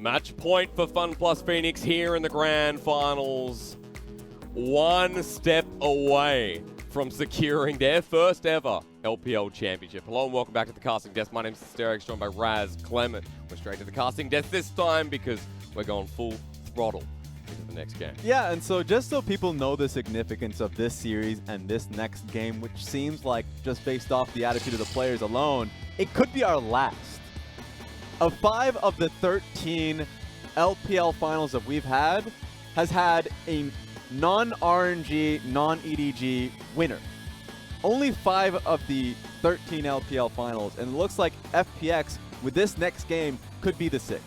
Match point for FunPlus Phoenix here in the grand finals. One step away from securing their first ever LPL championship. Hello and welcome back to the casting desk. My name's FPX, joined by Raz, Clement. We're straight to the casting desk this time because we're going full throttle into the next game. Yeah, and so just so people know the significance of this series and this next game, which seems like just based off the attitude of the players alone, it could be our last. Of 5 of the 13 LPL finals that we've had, has had a non-RNG, non-EDG winner. Only 5 of the 13 LPL finals, and it looks like FPX with this next game could be the 6th.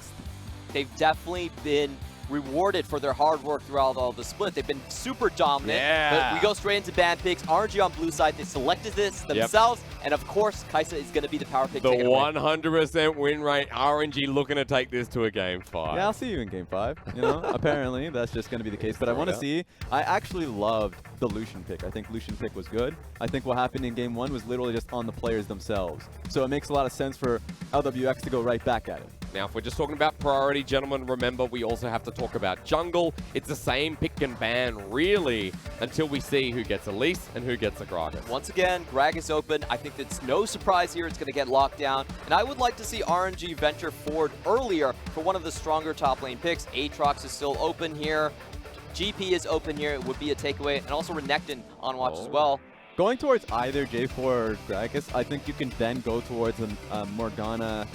They've definitely been rewarded for their hard work throughout all the split. They've been super dominant. Yeah. But we go straight into ban picks. RNG on blue side, they selected this themselves. And of course, Karsa is going to be the power pick. The 100% win rate. RNG looking to take this to a game 5. Yeah, I'll see you in game 5. You know, apparently that's just going to be the case. But I want to see. I actually loved the Lucian pick. I think Lucian pick was good. I think what happened in game 1 was literally just on the players themselves. So it makes a lot of sense for LWX to go right back at it. Now, if we're just talking about priority, gentlemen, remember we also have to talk about jungle. It's the same pick and ban, really, until we see who gets Elise and who gets a Gragas. Once again, Grag is open. I think it's no surprise here it's going to get locked down. And I would like to see RNG venture forward earlier for one of the stronger top lane picks. Aatrox is still open here. GP is open here. It would be a takeaway. And also Renekton on watch as well. Going towards either J4 or Gragas, I think you can then go towards Morgana.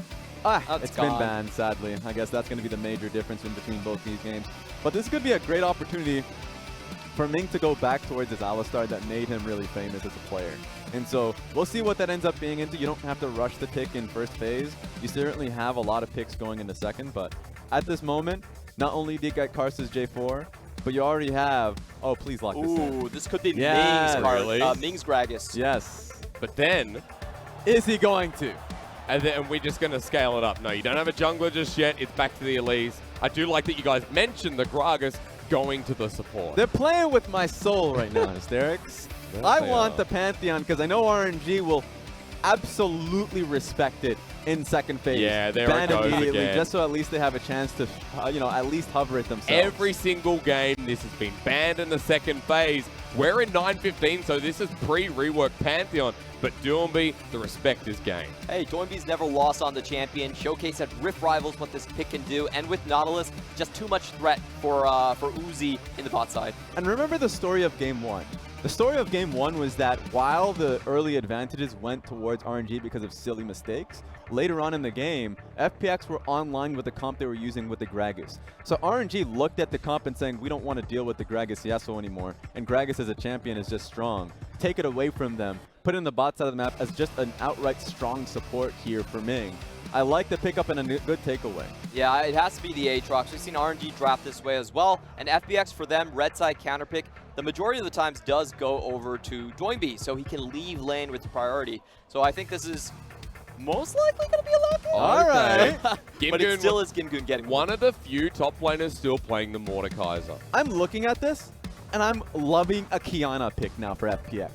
It's been banned, sadly. I guess that's going to be the major difference in between both these games. But this could be a great opportunity for Ming to go back towards his Alistar that made him really famous as a player. And so we'll see what that ends up being into. You don't have to rush the pick in first phase. You certainly have a lot of picks going in the second, but at this moment, not only do you get Karsa's J4, but you already have... Oh, please lock this in. Ooh, this could be Yes, Ming's Gragas. Yes. But then... Is he going to? And then we're just going to scale it up. No, you don't have a jungler just yet. It's back to the Elise. I do like that you guys mentioned the Gragas going to the support. They're playing with my soul right now, Hysterics. I want the Pantheon because I know RNG will absolutely respect it in second phase. Yeah, there ban it goes immediately, again. just so at least they have a chance to, you know, at least hover it themselves. Every single game, this has been banned in the second phase. We're in 9-15, so this is pre-rework Pantheon. But Doinb, the respect is gained. Hey, Doinb's never lost on the champion. Showcase at Rift Rivals what this pick can do. And with Nautilus, just too much threat for Uzi in the bot side. And remember the story of Game 1. The story of Game 1 was that while the early advantages went towards RNG because of silly mistakes, later on in the game, FPX were online with the comp they were using with the Gragas. So RNG looked at the comp and saying, we don't want to deal with the Gragas Yasuo anymore, and Gragas as a champion is just strong. Take it away from them, put it in the bot side of the map as just an outright strong support here for Ming. I like the pickup and a good takeaway. Yeah, it has to be the Aatrox. We've seen RNG draft this way as well. And FPX for them, red side counter pick, the majority of the times does go over to Doinb, so he can leave lane with priority. So I think this is most likely going to be a lock in. All right. But it still is GimGoon getting one of the few top laners still playing the Mordekaiser. I'm looking at this, and I'm loving a Kiana pick now for FPX.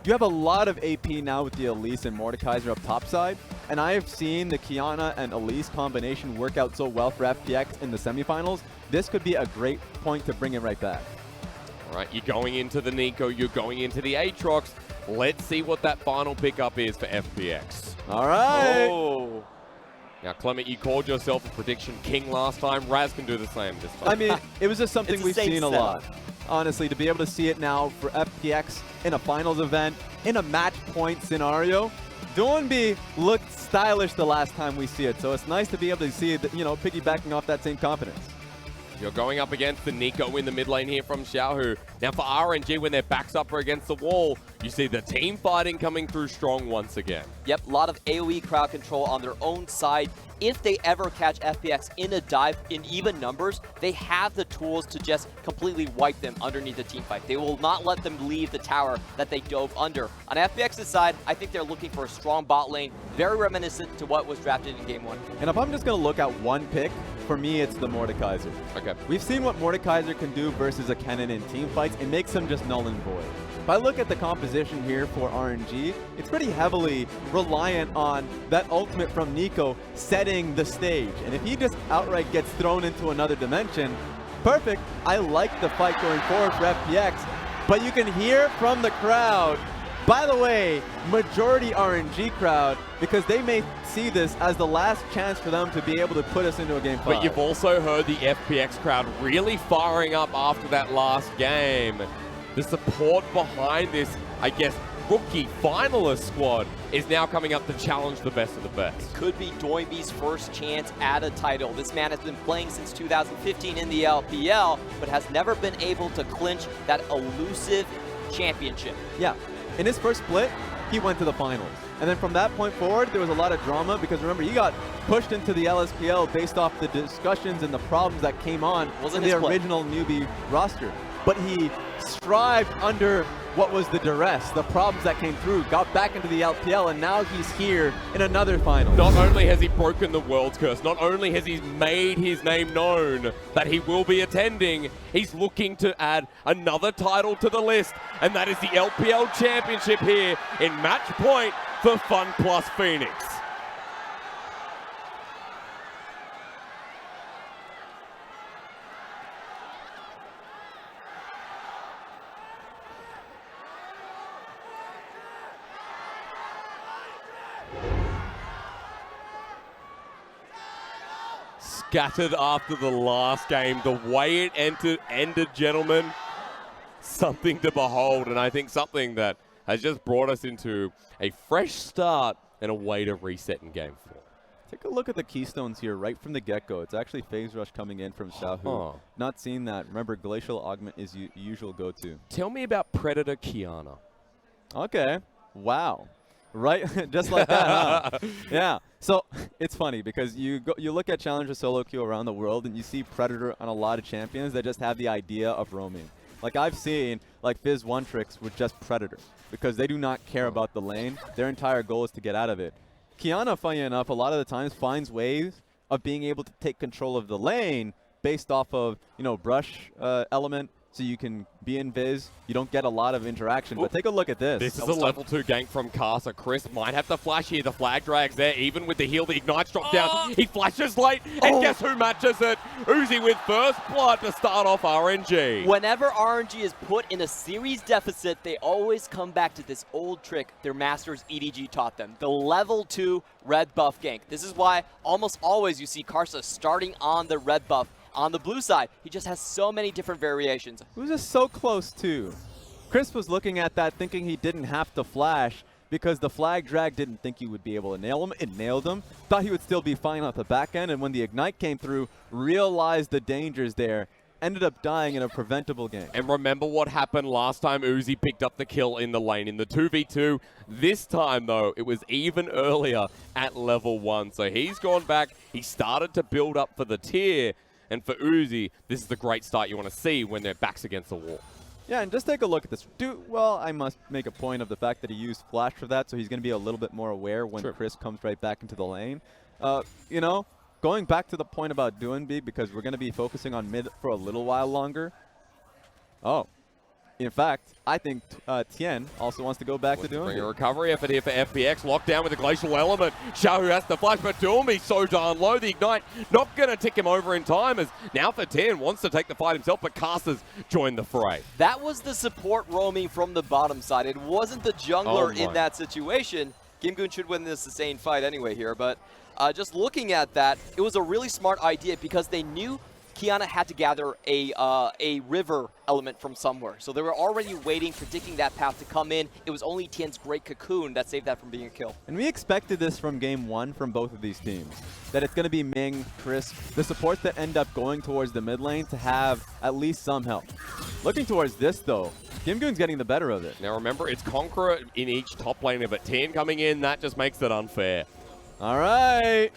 You have a lot of AP now with the Elise and Mordekaiser up top side, and I have seen the Kiana and Elise combination work out so well for FPX in the semifinals. This could be a great point to bring it right back. All right, you're going into the Nico, you're going into the Aatrox. Let's see what that final pickup is for FPX. All right. Oh. Now, Clement, you called yourself a prediction king last time. Raz can do the same this time. I mean, it was just something we've seen a lot. setup. Honestly, to be able to see it now for FPX in a finals event, in a match point scenario, Doinb looked stylish the last time we see it. So it's nice to be able to see it, you know, piggybacking off that same confidence. You're going up against the Nico in the mid lane here from Xiahu. Now for RNG, when their backs up or against the wall, you see the team fighting coming through strong once again. Yep, a lot of AoE crowd control on their own side. If they ever catch FPX in a dive in even numbers, they have the tools to just completely wipe them underneath the team fight. They will not let them leave the tower that they dove under. On FPX's side, I think they're looking for a strong bot lane, very reminiscent to what was drafted in Game 1. And if I'm just going to look at one pick, for me, it's the Mordekaiser. Okay. We've seen what Mordekaiser can do versus a Kennen in team fights. It makes him just null and void. if I look at the composition here for RNG, it's pretty heavily reliant on that ultimate from Nico setting the stage. And if he just outright gets thrown into another dimension, perfect. I like the fight going forward for FPX, but you can hear from the crowd, by the way, majority RNG crowd, because they may see this as the last chance for them to be able to put us into a game 5. But you've also heard the FPX crowd really firing up after that last game. The support behind this, I guess, rookie finalist squad is now coming up to challenge the best of the best. Could be Doinb's first chance at a title. This man has been playing since 2015 in the LPL, but has never been able to clinch that elusive championship. Yeah. In his first split, he went to the finals. And then from that point forward, there was a lot of drama because remember, he got pushed into the LSPL based off the discussions and the problems that came on in the original newbie roster. But he strived under what was the duress, the problems that came through, got back into the LPL, and now he's here in another final. Not only has he broken the world's curse, not only has he made his name known that he will be attending, he's looking to add another title to the list, and that is the LPL Championship here in match point for FunPlus Phoenix. Scattered after the last game. The way it ended, gentlemen, something to behold, and I think something that has just brought us into a fresh start and a way to reset in Game 4. Take a look at the keystones here right from the get-go. It's actually Phase Rush coming in from Xiahu. Not seeing that. Remember, Glacial Augment is usual go-to. Tell me about Predator Kiana. Okay. Wow. Right? Just like that, huh? Yeah. So it's funny because you look at Challenger solo queue around the world and you see Predator on a lot of champions that just have the idea of roaming. Like I've seen like Fizz one tricks with just Predator because they do not care about the lane. Their entire goal is to get out of it. Kiana, funny enough, a lot of the times finds ways of being able to take control of the lane based off of, you know, brush element. So you can be in Viz. You don't get a lot of interaction, but take a look at this. This is a level 2 gank from Karsa. Chris might have to flash here. The flag drag's there, even with the heal. The Ignite's dropped down. He flashes late, and guess who matches it? Uzi with first blood to start off RNG. Whenever RNG is put in a series deficit, they always come back to this old trick their masters EDG taught them. The level 2 red buff gank. This is why almost always you see Karsa starting on the red buff. On the blue side, he just has so many different variations. He was just so close too. Chris was looking at that thinking he didn't have to flash because the flag drag didn't think he would be able to nail him. It nailed him. Thought he would still be fine off the back end, and when the Ignite came through, realized the dangers there. Ended up dying in a preventable game. And remember what happened last time Uzi picked up the kill in the lane in the 2v2. This time, though, it was even earlier at level 1. So he's gone back. He started to build up for the tier. And for Uzi, this is the great start you want to see when their back's against the wall. Yeah, and just take a look at this. Well, I must make a point of the fact that he used Flash for that, so he's going to be a little bit more aware when Chris comes right back into the lane. You know, going back to the point about Doinb, because we're going to be focusing on mid for a little while longer. Oh. In fact, I think Tain also wants to go back to Doinb. Bring a recovery effort here for FPX. Locked down with a Glacial Element. Xiahu has the flash, but Doinb so darn low. The Ignite not going to tick him over in time as now for Tain wants to take the fight himself, but Karsa's joined the fray. That was the support roaming from the bottom side. It wasn't the jungler in that situation. GimGoon should win this sustained fight anyway here, but just looking at that, it was a really smart idea because they knew Kiana had to gather a river element from somewhere. So they were already waiting, predicting that path to come in. It was only Tain's great cocoon that saved that from being a kill. And we expected this from game 1 from both of these teams. That it's going to be Ming, Chris, the supports that end up going towards the mid lane to have at least some help. Looking towards this though, GimGoon's getting the better of it. Now remember, it's Conqueror in each top laner, but Tain coming in, that just makes it unfair. All right.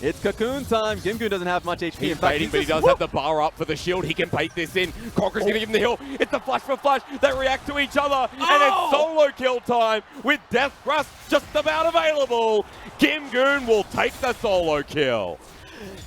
It's Cocoon time. GimGoon doesn't have much HP. He's baiting, but he does have the bar up for the shield. He can bait this in. Conqueror's going to give him the hill. It's the flash for flash. They react to each other. And it's solo kill time with Death Thrust just about available. GimGoon will take the solo kill.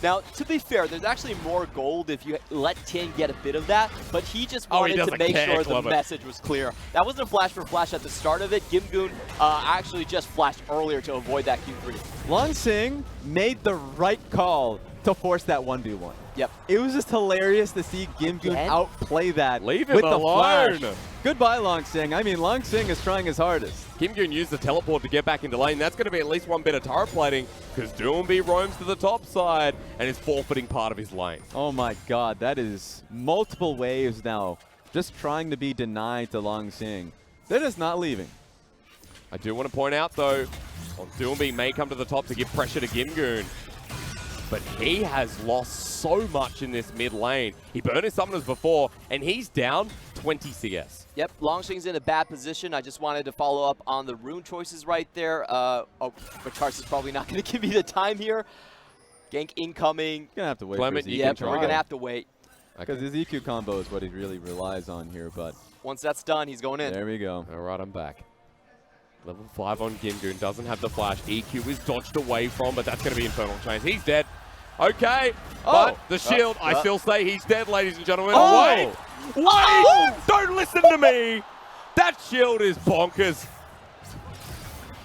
Now, to be fair, there's actually more gold if you let Tain get a bit of that, but he just wanted to make sure the message was clear. That wasn't a flash for flash at the start of it. GimGoon actually just flashed earlier to avoid that Q3. Langx made the right call to force that 1v1. Yep. It was just hilarious to see GimGoon outplay that Leave with him the alone. flash. Goodbye, Langx. I mean, Langx is trying his hardest. GimGoon used the teleport to get back into lane. That's going to be at least one bit of turret plating because Doinb roams to the top side and is forfeiting part of his lane. Oh my god, that is multiple waves now. Just trying to be denied to Langx. They're just not leaving. I do want to point out, though, Doinb may come to the top to give pressure to GimGoon. But he has lost so much in this mid lane. He burned his summoners before, and he's down 20 CS. Yep, Langx's in a bad position. I just wanted to follow up on the rune choices right there. But Karsa's probably not going to give me the time here. Gank incoming. Gonna have to wait Clement, for his EQ. Yep, we're going to have to wait. Because his EQ combo is what he really relies on here, but... Once that's done, he's going in. There we go. All right, I'm back. Level 5 on GimGoon, doesn't have the flash. EQ is dodged away from, but that's going to be Infernal Chains. He's dead. Okay, but the shield, I still say he's dead, ladies and gentlemen. Wait! Don't listen to me! That shield is bonkers.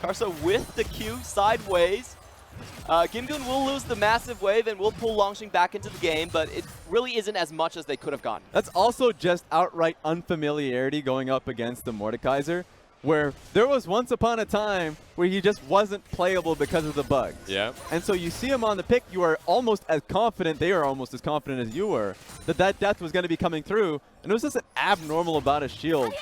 Karsa with the Q sideways. GimGoon will lose the massive wave and will pull Langx back into the game, but it really isn't as much as they could have gotten. That's also just outright unfamiliarity going up against the Mordekaiser, where there was once upon a time where he just wasn't playable because of the bugs. Yeah. And so you see him on the pick, you are almost as confident, they are almost as confident as you were, that death was going to be coming through. And it was just an abnormal amount of shield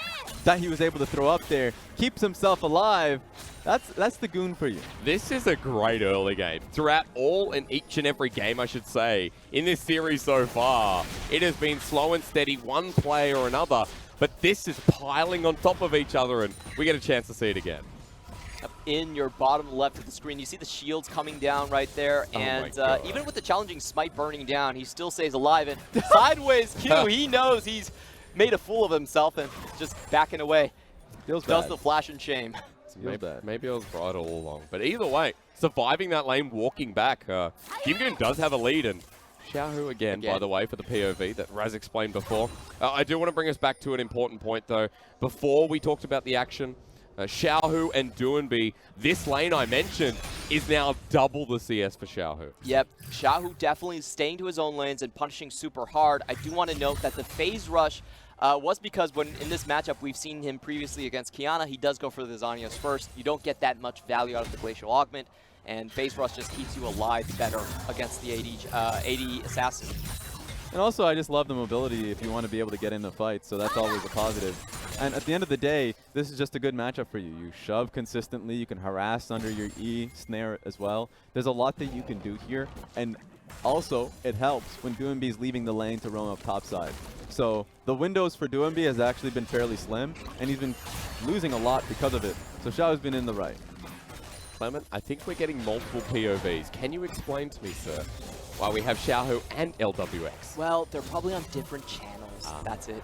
that he was able to throw up there. Keeps himself alive. That's the goon for you. This is a great early game. Throughout all and each and every game, I should say, in this series so far, it has been slow and steady, one play or another. But this is piling on top of each other, and we get a chance to see it again. In your bottom left of the screen, you see the shields coming down right there, and even with the challenging smite burning down, he still stays alive. And sideways Q, he knows he's made a fool of himself and just backing away. Feels Does bad. the flash and shame. Maybe I was right all along. But either way, surviving that lane, walking back, GimGoon does have a lead, and Xiahu again, by the way, for the POV that Raz explained before. I do want to bring us back to an important point, though. Before we talked about the action, Xiahu and Doinb, this lane I mentioned, is now double the CS for Xiahu. Yep, Xiahu definitely staying to his own lanes and punishing super hard. I do want to note that the phase rush was because when in this matchup we've seen him previously against Qiyana, he does go for the Zhonya's first. You don't get that much value out of the Glacial Augment, and phase rush just keeps you alive better against the AD assassin. And also, I just love the mobility if you want to be able to get in the fight, so that's always a positive. And at the end of the day, this is just a good matchup for you. You shove consistently, you can harass under your E, snare as well. There's a lot that you can do here, and also, it helps when Doinb is leaving the lane to roam up topside. So the windows for Doinb has actually been fairly slim, and he's been losing a lot because of it. So Xiao's been in the right. Clement, I think we're getting multiple POVs. Can you explain to me, sir, why we have Xiahu and LWX? Well, they're probably on different channels. That's it.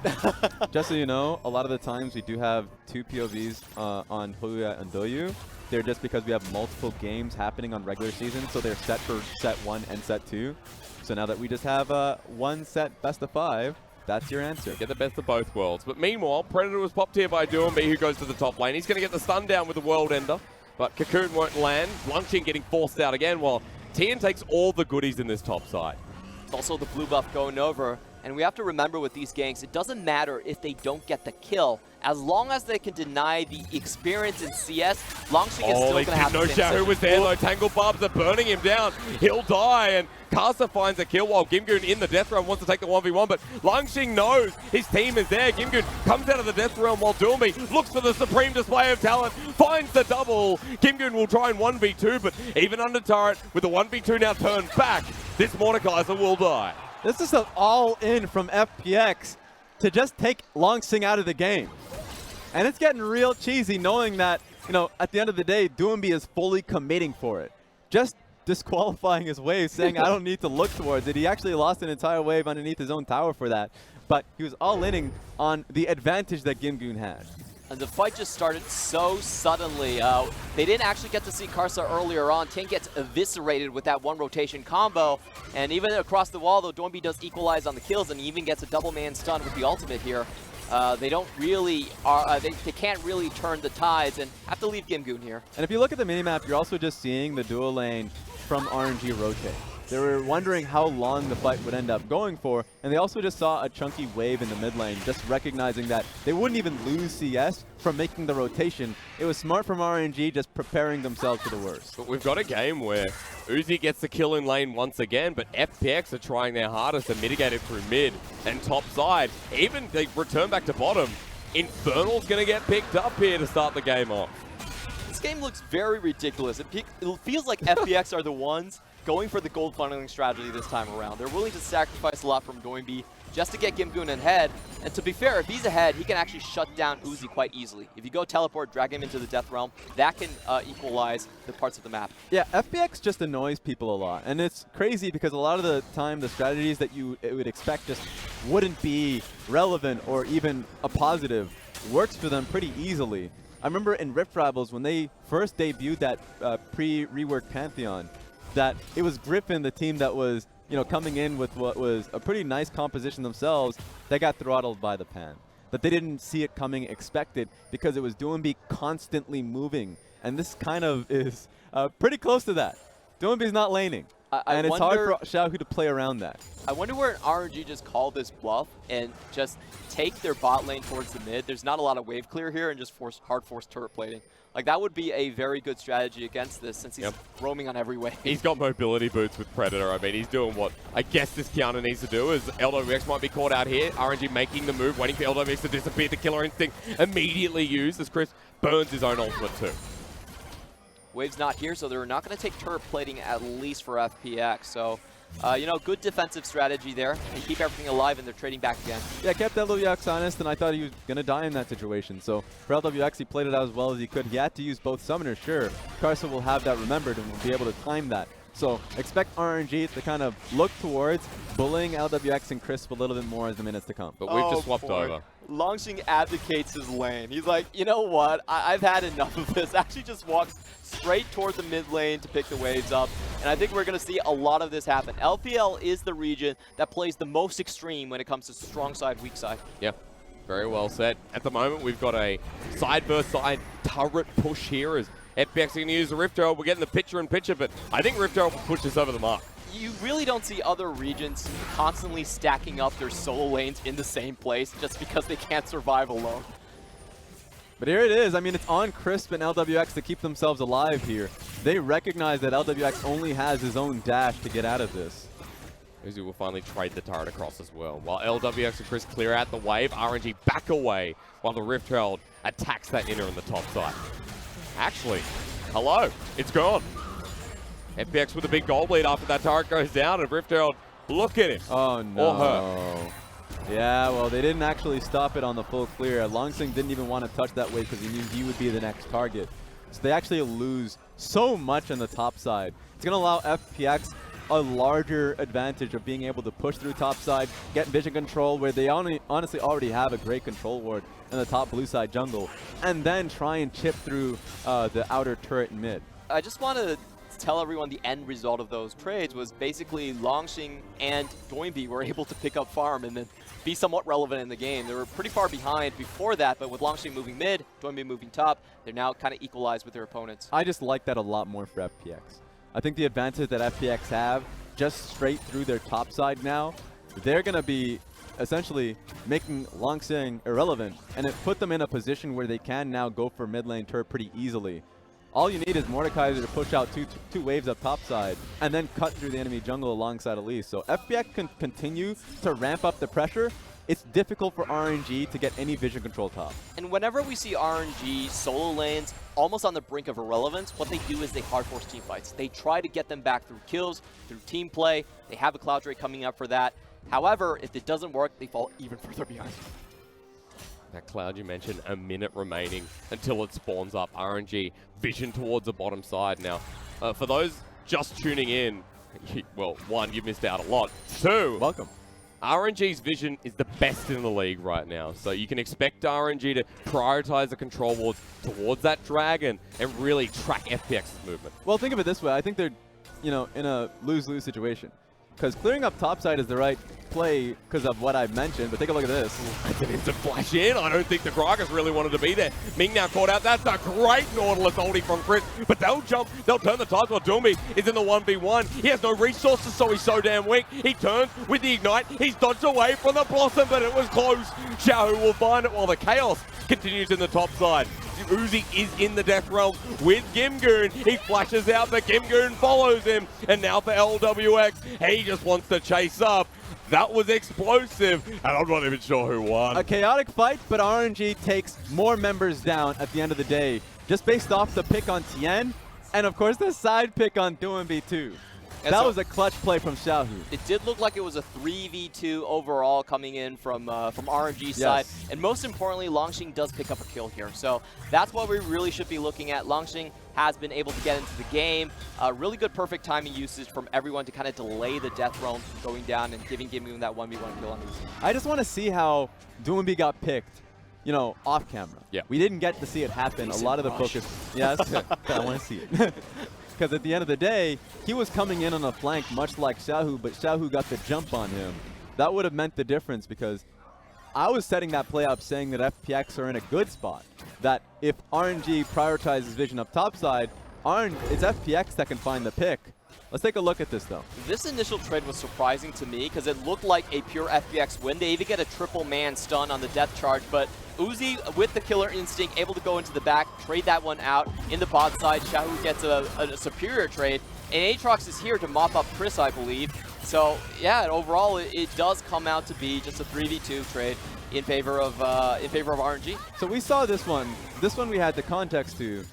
Just so you know, a lot of the times we do have two POVs on Huya and Doyu. They're just because we have multiple games happening on regular season, so they're set for set 1 and set 2. So now that we just have one set best of 5, that's your answer. Get the best of both worlds. But meanwhile, Predator was popped here by Doinb, who goes to the top lane. He's going to get the stun down with the World Ender, but Cocoon won't land. Langx getting forced out again, while Tain takes all the goodies in this top side. Also the blue buff going over. And we have to remember with these ganks, it doesn't matter if they don't get the kill. As long as they can deny the experience in CS, Langx is still going to have to finish. Xiahu was there though. Tangle Barbs are burning him down. He'll die, and Karsa finds a kill while GimGoon in the Death Realm wants to take the 1v1, but Langx knows his team is there. GimGoon comes out of the Death Realm while Doinb looks for the supreme display of talent, finds the double. GimGoon will try and 1v2, but even under turret, with the 1v2 now turned back, this Mordekaiser will die. This is an all-in from FPX to just take Langx out of the game. And it's getting real cheesy knowing that, you know, at the end of the day, Doinb is fully committing for it. Just disqualifying his wave, saying, I don't need to look towards it. He actually lost an entire wave underneath his own tower for that. But he was all-inning on the advantage that GimGoon had. And the fight just started so suddenly. They didn't actually get to see Karsa earlier on. Tain gets eviscerated with that one rotation combo. And even across the wall, though, Doinb does equalize on the kills and even gets a double man stun with the ultimate here. They don't really they can't really turn the tides and have to leave GimGoon here. And if you look at the minimap, you're also just seeing the dual lane from RNG rotate. They were wondering how long the fight would end up going for, and they also just saw a chunky wave in the mid lane, just recognizing that they wouldn't even lose CS from making the rotation. It was smart from RNG, just preparing themselves for the worst. But we've got a game where Uzi gets the kill in lane once again, but FPX are trying their hardest to mitigate it through mid and top side. Even they return back to bottom. Infernal's going to get picked up here to start the game off. This game looks very ridiculous. It feels like FPX are the ones going for the gold funneling strategy this time around. They're willing to sacrifice a lot from Doinb just to get GimGoon ahead. And to be fair, if he's ahead, he can actually shut down Uzi quite easily. If you go teleport, drag him into the Death Realm, that can equalize the parts of the map. Yeah, FPX just annoys people a lot. And it's crazy because a lot of the time, the strategies that you would expect just wouldn't be relevant or even a positive works for them pretty easily. I remember in Rift Rivals, when they first debuted that pre-reworked Pantheon, that it was Griffin, the team that was, you know, coming in with what was a pretty nice composition themselves, that got throttled by the pan. That they didn't see it coming expected because it was Doinb constantly moving. And this kind of is pretty close to that. Doinb's not laning. And it's hard for Xiahu to play around that. I wonder where RNG just called this bluff and just take their bot lane towards the mid. There's not a lot of wave clear here and just hard force turret plating. Like, that would be a very good strategy against this since he's roaming on every wave. He's got mobility boots with Predator. I mean, he's doing what I guess this Kiana needs to do. Is LWX might be caught out here. RNG making the move, waiting for LWX to disappear. The killer instinct immediately used as Chris burns his own ultimate too. Wave's not here, so they're not going to take turret plating at least for FPX. So, you know, good defensive strategy there. They keep everything alive, and they're trading back again. Yeah, kept LWX honest, and I thought he was going to die in that situation. So for LWX, he played it out as well as he could. He had to use both summoners, sure. Karsa will have that remembered and will be able to time that. So expect RNG to kind of look towards bullying LWX and Crisp a little bit more as the minutes to come. But we've just swapped over. Langx abdicates his lane. He's like, you know what? I've had enough of this. Actually just walks straight toward the mid lane to pick the waves up. And I think we're going to see a lot of this happen. LPL is the region that plays the most extreme when it comes to strong side, weak side. Yeah, very well said. At the moment, we've got a side versus side turret push here as FPX are going to use the Rift Herald. We're getting the picture-in-picture, but I think Rift Herald will push this over the mark. You really don't see other regions constantly stacking up their solo lanes in the same place just because they can't survive alone. But here it is. I mean, it's on Crisp and LWX to keep themselves alive here. They recognize that LWX only has his own dash to get out of this. Uzi will finally trade the turret across as well. While LWX and Chris clear out the wave, RNG back away while the Rift Herald attacks that inner on the top side. Actually, hello, it's gone. FPX with a big gold lead after that turret goes down, and Rift Herald, look at him. Oh, no. Or her. Yeah, well, they didn't actually stop it on the full clear. Langx didn't even want to touch that wave because he knew he would be the next target. So they actually lose so much on the top side. It's going to allow FPX a larger advantage of being able to push through top side, get vision control, where they honestly already have a great control ward in the top blue side jungle, and then try and chip through the outer turret mid. I just want to tell everyone the end result of those trades was basically Langx and Doinb were able to pick up farm and then be somewhat relevant in the game. They were pretty far behind before that, but with Langx moving mid, Doinb moving top, they're now kind of equalized with their opponents. I just like that a lot more for FPX. I think the advantage that FPX have just straight through their top side now, they're going to be essentially making Langx irrelevant, and it put them in a position where they can now go for mid lane turret pretty easily. All you need is Mordekaiser to push out two waves up top side and then cut through the enemy jungle alongside Elise. So FPX can continue to ramp up the pressure. It's difficult for RNG to get any vision control top. And whenever we see RNG solo lanes almost on the brink of irrelevance, what they do is they hard force team fights. They try to get them back through kills, through team play. They have a Cloud Drake coming up for that. However, if it doesn't work, they fall even further behind. That Cloud you mentioned, a minute remaining until it spawns up. RNG vision towards the bottom side. Now, for those just tuning in, well, one, you've missed out a lot. Two, welcome. RNG's vision is the best in the league right now, so you can expect RNG to prioritize the control wards towards that dragon and really track FPX's movement. Well, think of it this way. I think they're, in a lose-lose situation. Because clearing up topside is the right play because of what I've mentioned, but take a look at this. That's an instant flash in. I don't think the Gragas really wanted to be there. Ming now caught out. That's a great Nautilus ulti from Chris, but they'll jump. They'll turn the tides while Doinb is in the 1v1. He has no resources, so he's so damn weak. He turns with the Ignite. He's dodged away from the Blossom, but it was close. Xiahu will find it while the Chaos continues in the top side. Uzi is in the Death Realm with GimGoon. He flashes out, but GimGoon follows him. And now for LWX, he just wants to chase up. That was explosive, and I'm not even sure who won. A chaotic fight, but RNG takes more members down at the end of the day, just based off the pick on Tain, and of course the side pick on Doinb too. And that was a clutch play from Xiahu. It did look like it was a 3v2 overall coming in from RNG's side. And most importantly, Langx does pick up a kill here. So that's what we really should be looking at. Langx has been able to get into the game. Really good perfect timing usage from everyone to kind of delay the death realm from going down and giving GimGoon that 1v1 kill on these. I just want to see how Doinb got picked, off camera. Yeah. We didn't get to see it happen. A lot of the focus. Yes, I want to see it. Because at the end of the day, he was coming in on a flank much like Xiahu, but Xiahu got the jump on him. That would have meant the difference because I was setting that play up saying that FPX are in a good spot. That if RNG prioritizes vision up topside, it's FPX that can find the pick. Let's take a look at this, though. This initial trade was surprising to me because it looked like a pure FPX win. They even get a triple man stun on the death charge, but Uzi with the killer instinct able to go into the back, trade that one out in the bot side. Xiahu gets a superior trade, and Aatrox is here to mop up Chris, I believe. So yeah, overall it does come out to be just a 3v2 trade in favor of RNG. So we saw this one. This one we had the context to.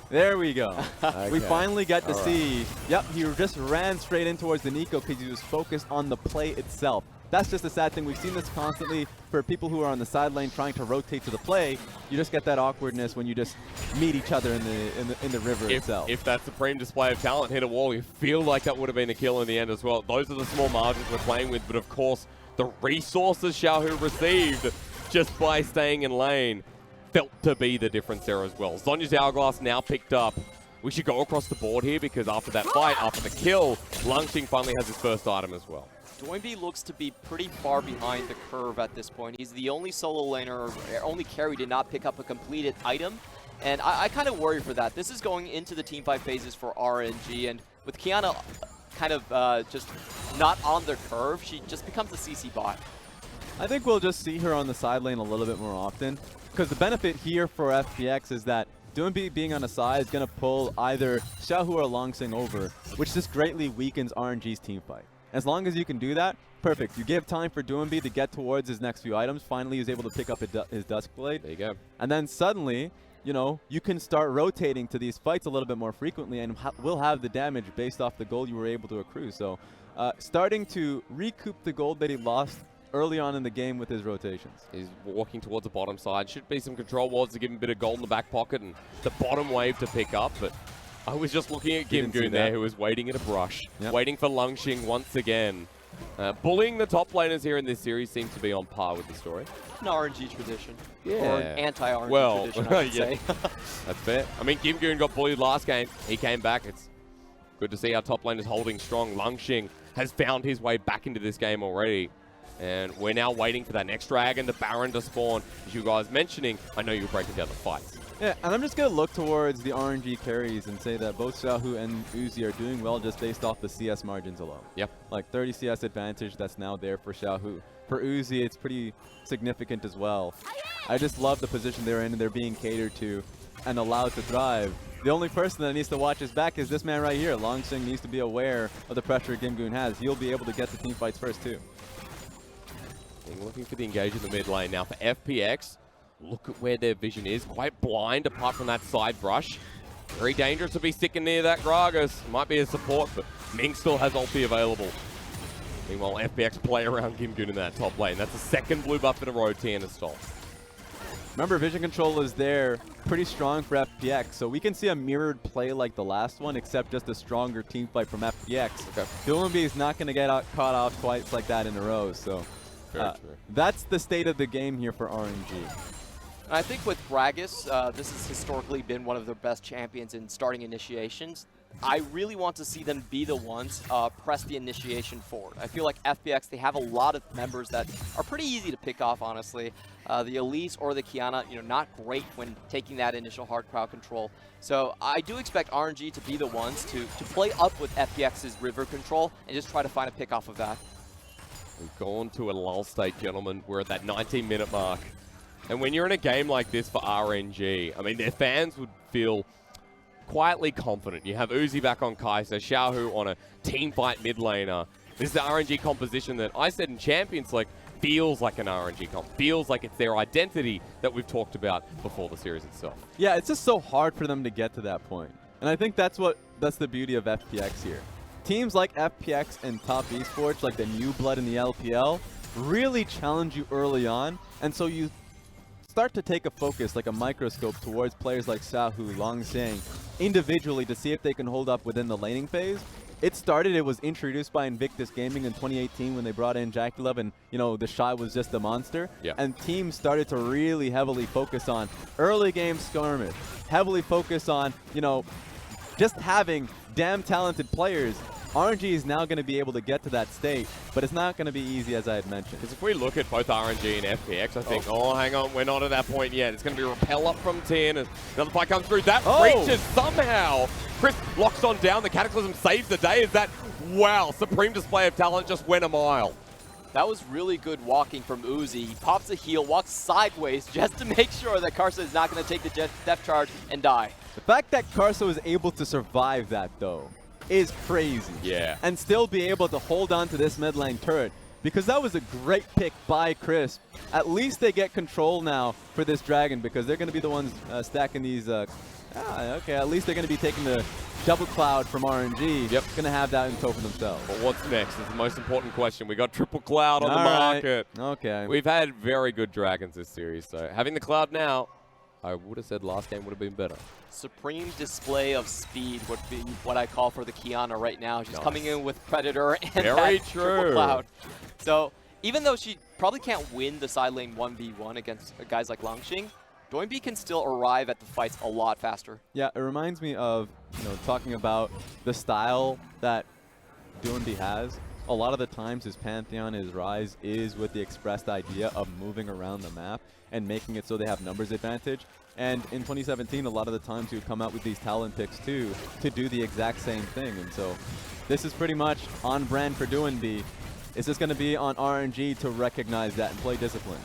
There we go. Okay. We finally get to see. Yep, he just ran straight in towards the Nico because he was focused on the play itself. That's just a sad thing. We've seen this constantly for people who are on the side lane trying to rotate to the play. You just get that awkwardness when you just meet each other in the river itself. If that supreme display of talent hit a wall, you feel like that would have been a kill in the end as well. Those are the small margins we're playing with, but of course, the resources Xiahu received just by staying in lane felt to be the difference there as well. Zhonya's Hourglass now picked up. We should go across the board here because after that fight, after the kill, Langx finally has his first item as well. Doinb looks to be pretty far behind the curve at this point. He's the only solo laner, or only carry to not pick up a completed item. And I kind of worry for that. This is going into the teamfight phases for RNG, and with Qiyana kind of just not on the curve, she just becomes a CC bot. I think we'll just see her on the side lane a little bit more often. Because the benefit here for FPX is that Doinb being on the side is going to pull either Xiahu or Langx over, which just greatly weakens RNG's teamfight. As long as you can do that, perfect. You give time for Doinb to get towards his next few items. Finally, he's able to pick up his Duskblade. There you go. And then suddenly, you can start rotating to these fights a little bit more frequently and will have the damage based off the gold you were able to accrue. So starting to recoup the gold that he lost early on in the game with his rotations. He's walking towards the bottom side. Should be some control wards to give him a bit of gold in the back pocket and the bottom wave to pick up. But I was just looking at GimGoon there, who was waiting at a brush, waiting for Langx once again. Bullying the top laners here in this series seems to be on par with the story. An RNG tradition. Yeah. Or an anti-RNG tradition, I would say. That's fair. I mean, GimGoon got bullied last game. He came back. It's good to see our top lane is holding strong. Langx has found his way back into this game already. And we're now waiting for that next dragon, the Baron, to spawn. As you guys mentioning, I know you're breaking down the fights. Yeah, and I'm just going to look towards the RNG carries and say that both Xiahu and Uzi are doing well just based off the CS margins alone. Yep. Like 30 CS advantage that's now there for Xiahu. For Uzi, it's pretty significant as well. I just love the position they're in and they're being catered to and allowed to thrive. The only person that needs to watch his back is this man right here. Langx needs to be aware of the pressure GimGoon has. He'll be able to get the team fights first too. Looking for the engage in the mid lane. Now for FPX, look at where their vision is. Quite blind apart from that side brush. Very dangerous to be sticking near that Gragas. Might be a support, but Ming still has ulti available. Meanwhile, FPX play around GimGoon in that top lane. That's the second blue buff in a row Tain has stole. Remember, vision control is there, pretty strong for FPX, so we can see a mirrored play like the last one, except just a stronger team fight from FPX. Okay. Doinb is not going to get caught out twice like that in a row, so that's the state of the game here for RNG. And I think with Gragas, this has historically been one of their best champions in starting initiations. I really want to see them be the ones press the initiation forward. I feel like FPX, they have a lot of members that are pretty easy to pick off, honestly. The Elise or the Kiana, not great when taking that initial hard crowd control. So I do expect RNG to be the ones to play up with FPX's river control and just try to find a pick off of that. We've gone to a lull state, gentlemen. We're at that 19-minute mark. And when you're in a game like this for RNG, I mean, their fans would feel quietly confident. You have Uzi back on Karsa, Xiahu on a team fight mid laner. This is the RNG composition that I said in Champions League feels like an RNG comp, feels like it's their identity that we've talked about before the series itself. Yeah, it's just so hard for them to get to that point. And I think that's the beauty of FPX here. Teams like FPX and top esports, like the New Blood in the LPL, really challenge you early on, and so you start to take a focus, like a microscope, towards players like Xiahu, Langx individually to see if they can hold up within the laning phase. It was introduced by Invictus Gaming in 2018 when they brought in Jackulov, and the Shy was just a monster. Yeah. And teams started to really heavily focus on early game skirmish, heavily focus on, just having damn talented players. RNG is now going to be able to get to that state, but it's not going to be easy, as I had mentioned. Because if we look at both RNG and FPX, I think, oh, hang on, we're not at that point yet. It's going to be repel up from Tain, and another fight comes through. That reaches somehow. Chris locks on down. The Cataclysm saves the day. Is that, wow, supreme display of talent, just went a mile. That was really good walking from Uzi. He pops a heal, walks sideways just to make sure that Karsa is not going to take the depth charge and die. The fact that Karsa was able to survive that, though, is crazy. Yeah. And still be able to hold on to this mid lane turret, because that was a great pick by Chris. At least they get control now for this dragon, because they're going to be the ones stacking these. Okay, at least they're going to be taking the double cloud from RNG. Yep. Going to have that in tow for themselves. But what's next is the most important question. We got triple cloud on the market. Okay. We've had very good dragons this series, so having the cloud now, I would have said last game would have been better. Supreme display of speed would be what I call for the Kiana right now. She's coming in with Predator and that triple cloud. So even though she probably can't win the side lane 1v1 against guys like Langx, Doinb can still arrive at the fights a lot faster. Yeah, it reminds me of talking about the style that Doinb has. A lot of the times his Pantheon, his Rise is with the expressed idea of moving around the map and making it so they have numbers advantage. And in 2017, a lot of the times he would come out with these talent picks too to do the exact same thing. And so this is pretty much on brand for Doinb. It's just going to be on RNG to recognize that and play discipline.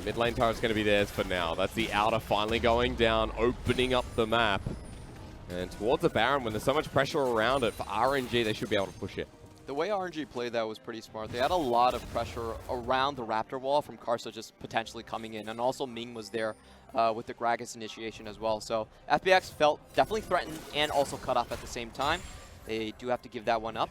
Mid lane turret's going to be theirs for now. That's the outer finally going down, opening up the map. And towards the Baron, when there's so much pressure around it, for RNG, they should be able to push it. The way RNG played that was pretty smart. They had a lot of pressure around the Raptor wall from Karsa just potentially coming in. And also Ming was there with the Gragas initiation as well. So FPX felt definitely threatened and also cut off at the same time. They do have to give that one up.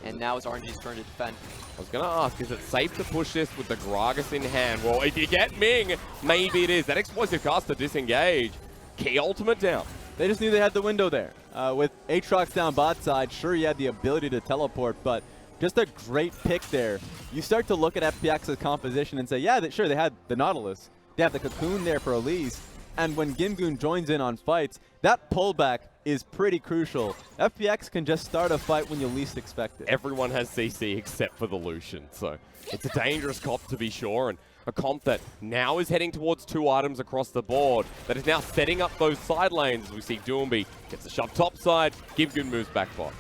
And now it's RNG's turn to defend. I was going to ask, is it safe to push this with the Gragas in hand? Well, if you get Ming, maybe it is. That explosive cast to disengage. Key ultimate down. They just knew they had the window there. With Aatrox down bot side, sure, he had the ability to teleport, but just a great pick there. You start to look at FPX's composition and say, yeah, sure, they had the Nautilus. They have the Cocoon there for Elise. And when GimGoon joins in on fights, that pullback is pretty crucial. FPX can just start a fight when you least expect it. Everyone has CC except for the Lucian, so it's a dangerous comp to be sure, and a comp that now is heading towards 2 items across the board, that is now setting up those side lanes. As we see Doinb gets a shove top side, GimGoon moves back bot.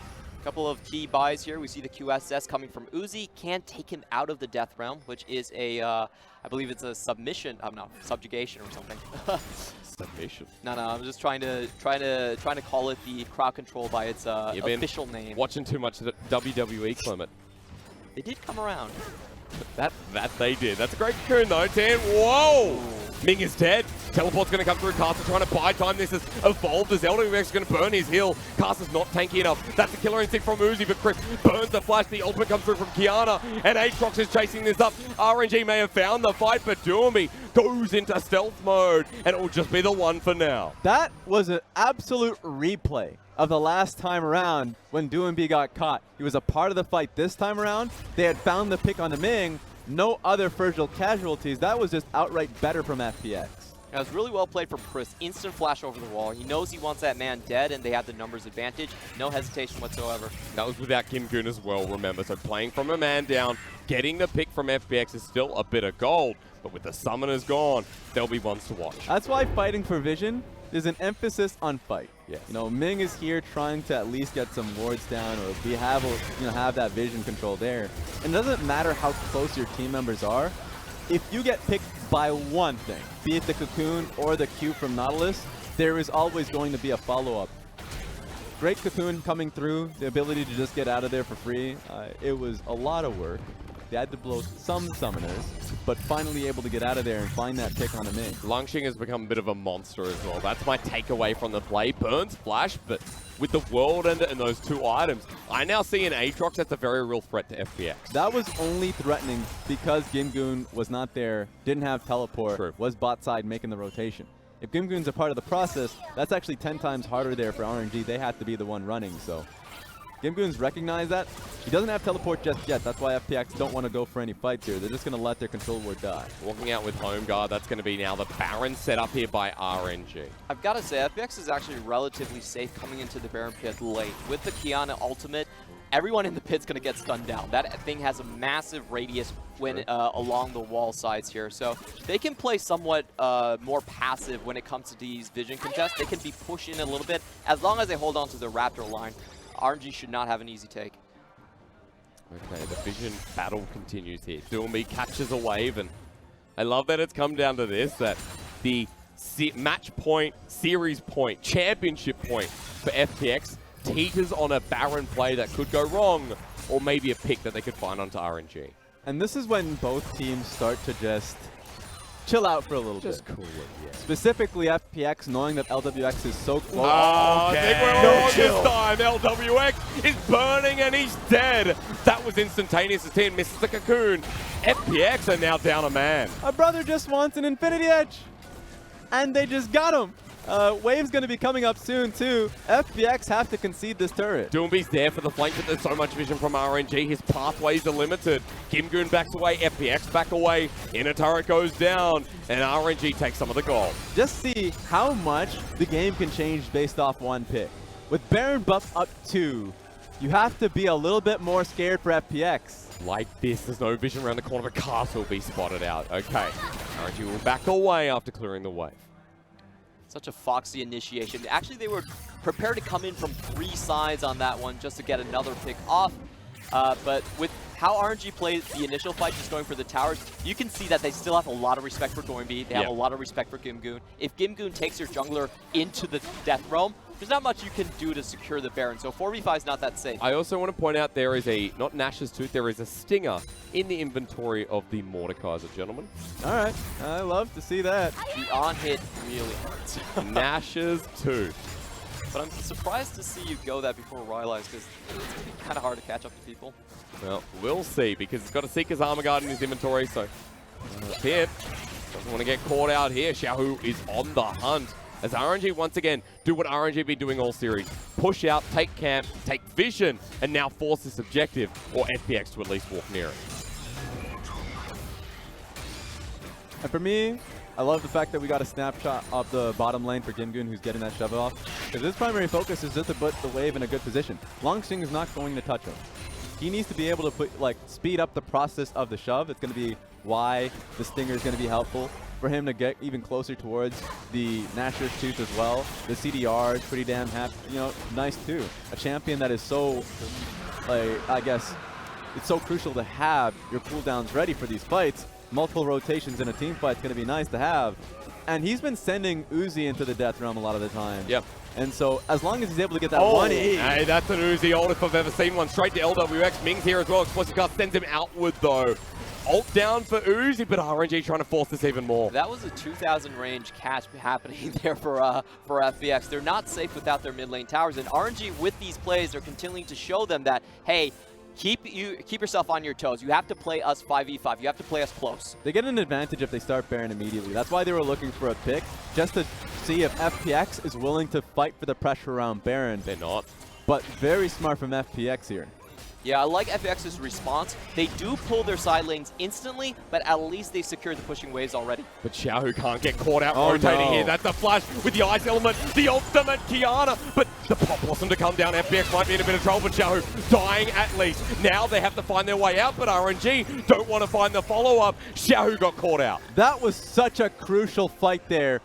Couple of key buys here. We see the QSS coming from Uzi. Can take him out of the Death Realm, which is a, I believe it's a submission. No, subjugation or something. Submission. No, I'm just trying to call it the crowd control by its official name. Watching too much WWE, Clement. They did come around. That they did. That's a great cocoon though, Tain. Whoa! Ming is dead. Teleport's going to come through. Karsa trying to buy time. This is evolved as LWX is going to burn his heal. Karsa's not tanky enough. That's a killer instinct from Uzi, but Chris burns the flash. The ultimate comes through from Kiana, and Aatrox is chasing this up. RNG may have found the fight, but Doinb goes into stealth mode, and it will just be the one for now. That was an absolute replay of the last time around when Doinb got caught. He was a part of the fight this time around. They had found the pick on the Ming. No other Virgil casualties. That was just outright better from FPX. That was really well played from Chris. Instant flash over the wall. He knows he wants that man dead, and they have the numbers advantage. No hesitation whatsoever. That was without GimGoon as well, remember. So playing from a man down, getting the pick from FPX is still a bit of gold. But with the summoners gone, there'll be ones to watch. That's why fighting for vision, there's an emphasis on fight. Yes. You know, Ming is here trying to at least get some wards down or have that vision control there. And it doesn't matter how close your team members are. If you get picked by one thing, be it the Cocoon or the Q from Nautilus, there is always going to be a follow-up. Great Cocoon coming through, the ability to just get out of there for free. It was a lot of work. They had to blow some summoners, but finally able to get out of there and find that pick on a Ming. Langx has become a bit of a monster as well. That's my takeaway from the play. Burns Flash, but with the World Ender and those two items, I now see an Aatrox that's a very real threat to FPX. That was only threatening because GimGoon was not there, didn't have teleport, True. was bot side making the rotation. If GimGoon's a part of the process, that's actually 10 times harder there for RNG. They have to be the one running, so GimGoon's recognized that. He doesn't have teleport just yet. That's why FPX don't want to go for any fights here. They're just going to let their control ward die. Walking out with Home Guard, that's going to be now the Baron set up here by RNG. I've got to say, FPX is actually relatively safe coming into the Baron pit late. With the Kiana ultimate, everyone in the pit's going to get stunned down. That thing has a massive radius when along the wall sides here. So they can play somewhat more passive when it comes to these vision contests. They can be pushing a little bit as long as they hold on to the Raptor line. RNG should not have an easy take. Okay, the vision battle continues here. Doinb catches a wave, and I love that it's come down to this, that the match point, series point, championship point for FPX teeters on a Baron play that could go wrong, or maybe a pick that they could find onto RNG. And this is when both teams start to just chill out for a little bit. Just cool it, yeah. Specifically FPX, knowing that LWX is so close. Oh, I think we're wrong this time. LWX is burning and he's dead. That was instantaneous as Tain misses the Cocoon. FPX are now down a man. A brother just wants an Infinity Edge. And they just got him. Wave's going to be coming up soon, too. FPX have to concede this turret. Doinb's there for the flank, but there's so much vision from RNG. His pathways are limited. GimGoon backs away, FPX back away. Inner turret goes down, and RNG takes some of the gold. Just see how much the game can change based off one pick. With Baron buff up 2, you have to be a little bit more scared for FPX. Like this, there's no vision around the corner, but Karsa will be spotted out. Okay, RNG will back away after clearing the wave. Such a foxy initiation. Actually, they were prepared to come in from 3 sides on that one just to get another pick off. But with how RNG played the initial fight, just going for the towers, you can see that they still have a lot of respect for Doinb. They have a lot of respect for GimGoon. If GimGoon takes your jungler into the death realm, there's not much you can do to secure the Baron. So 4v5 is not that safe. I also want to point out there is a, not Nash's Tooth, there is a Stinger in the inventory of the Mordekaiser, gentlemen. All right, I love to see that. The on-hit really hurts. Nash's Tooth. But I'm surprised to see you go that before Rylai's, because it's going to be kind of hard to catch up to people. Well, we'll see, because he's got to seek his armor guard in his inventory, so Pip doesn't want to get caught out here. Xiahu is on the hunt. As RNG once again do what RNG been doing all series. Push out, take camp, take vision, and now force this objective, or FPX to at least walk near it. And for me, I love the fact that we got a snapshot of the bottom lane for GimGoon, who's getting that shove off. Because his primary focus is just to put the wave in a good position. Langx is not going to touch him. He needs to be able to speed up the process of the shove. It's going to be why the Stinger is going to be helpful. For him to get even closer towards the Nashor's Tooth as well. The CDR is pretty damn happy, nice too. A champion that is so, I guess, it's so crucial to have your cooldowns ready for these fights. Multiple rotations in a team fight is going to be nice to have. And he's been sending Uzi into the death realm a lot of the time. Yep. And so, as long as he's able to get that 1E. Hey, that's an Uzi ult if I've ever seen one. Straight to LWX. Ming's here as well. Explosive Cast sends him outward, though. ult down for Uzi, but RNG trying to force this even more. That was a 2,000 range catch happening there for FPX. They're not safe without their mid lane towers, and RNG with these plays, they're continuing to show them that, hey, keep yourself on your toes. You have to play us 5v5. You have to play us close. They get an advantage if they start Baron immediately. That's why they were looking for a pick, just to see if FPX is willing to fight for the pressure around Baron. They're not. But very smart from FPX here. Yeah, I like FPX's response. They do pull their side lanes instantly, but at least they secure the pushing waves already. But Xiahu can't get caught out Oh, rotating no. here. That's a flash with the ice element, the ultimate Kiana. But the pop blossom to come down. FPX might be in a bit of trouble, but Xiahu dying at least. Now they have to find their way out, but RNG don't want to find the follow-up. Xiahu got caught out. That was such a crucial fight there.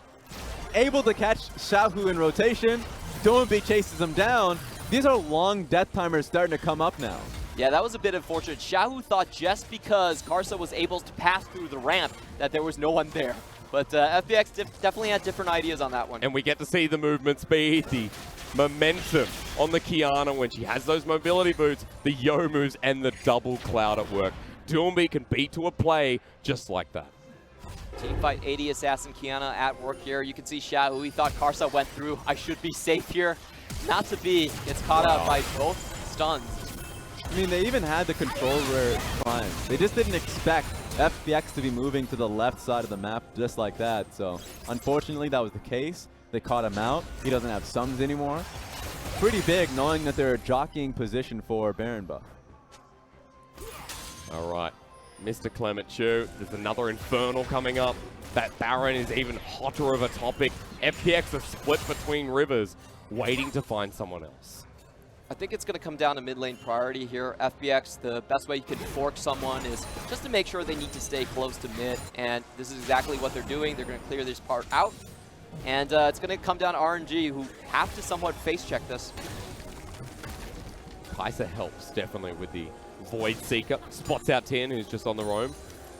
Able to catch Xiahu in rotation. Doinb chases him down. These are long death timers starting to come up now. Yeah, that was a bit unfortunate. Xiahu thought just because Karsa was able to pass through the ramp that there was no one there. But FPX definitely had different ideas on that one. And we get to see the movement speed, the momentum on the Kiana when she has those mobility boots, the yo moves, and the double cloud at work. Doinb can beat to a play just like that. Teamfight 80 Assassin Kiana at work here. You can see Xiahu. He thought Karsa went through. I should be safe here. Not to be. Gets caught out by both stuns. I mean, they even had the controller prime. They just didn't expect FPX to be moving to the left side of the map just like that. So, unfortunately, that was the case. They caught him out. He doesn't have sums anymore. Pretty big, knowing that they're jockeying position for Baron buff. All right, Mr. Clement Chu, there's another Infernal coming up. That Baron is even hotter of a topic. FPX are split between rivers, waiting to find someone else. I think it's going to come down to mid lane priority here. FPX, the best way you can fork someone is just to make sure they need to stay close to mid, and this is exactly what they're doing. They're going to clear this part out, and it's going to come down to RNG, who have to somewhat face check this. Karsa helps definitely with the Void Seeker. Spots out Tain, who's just on the roam.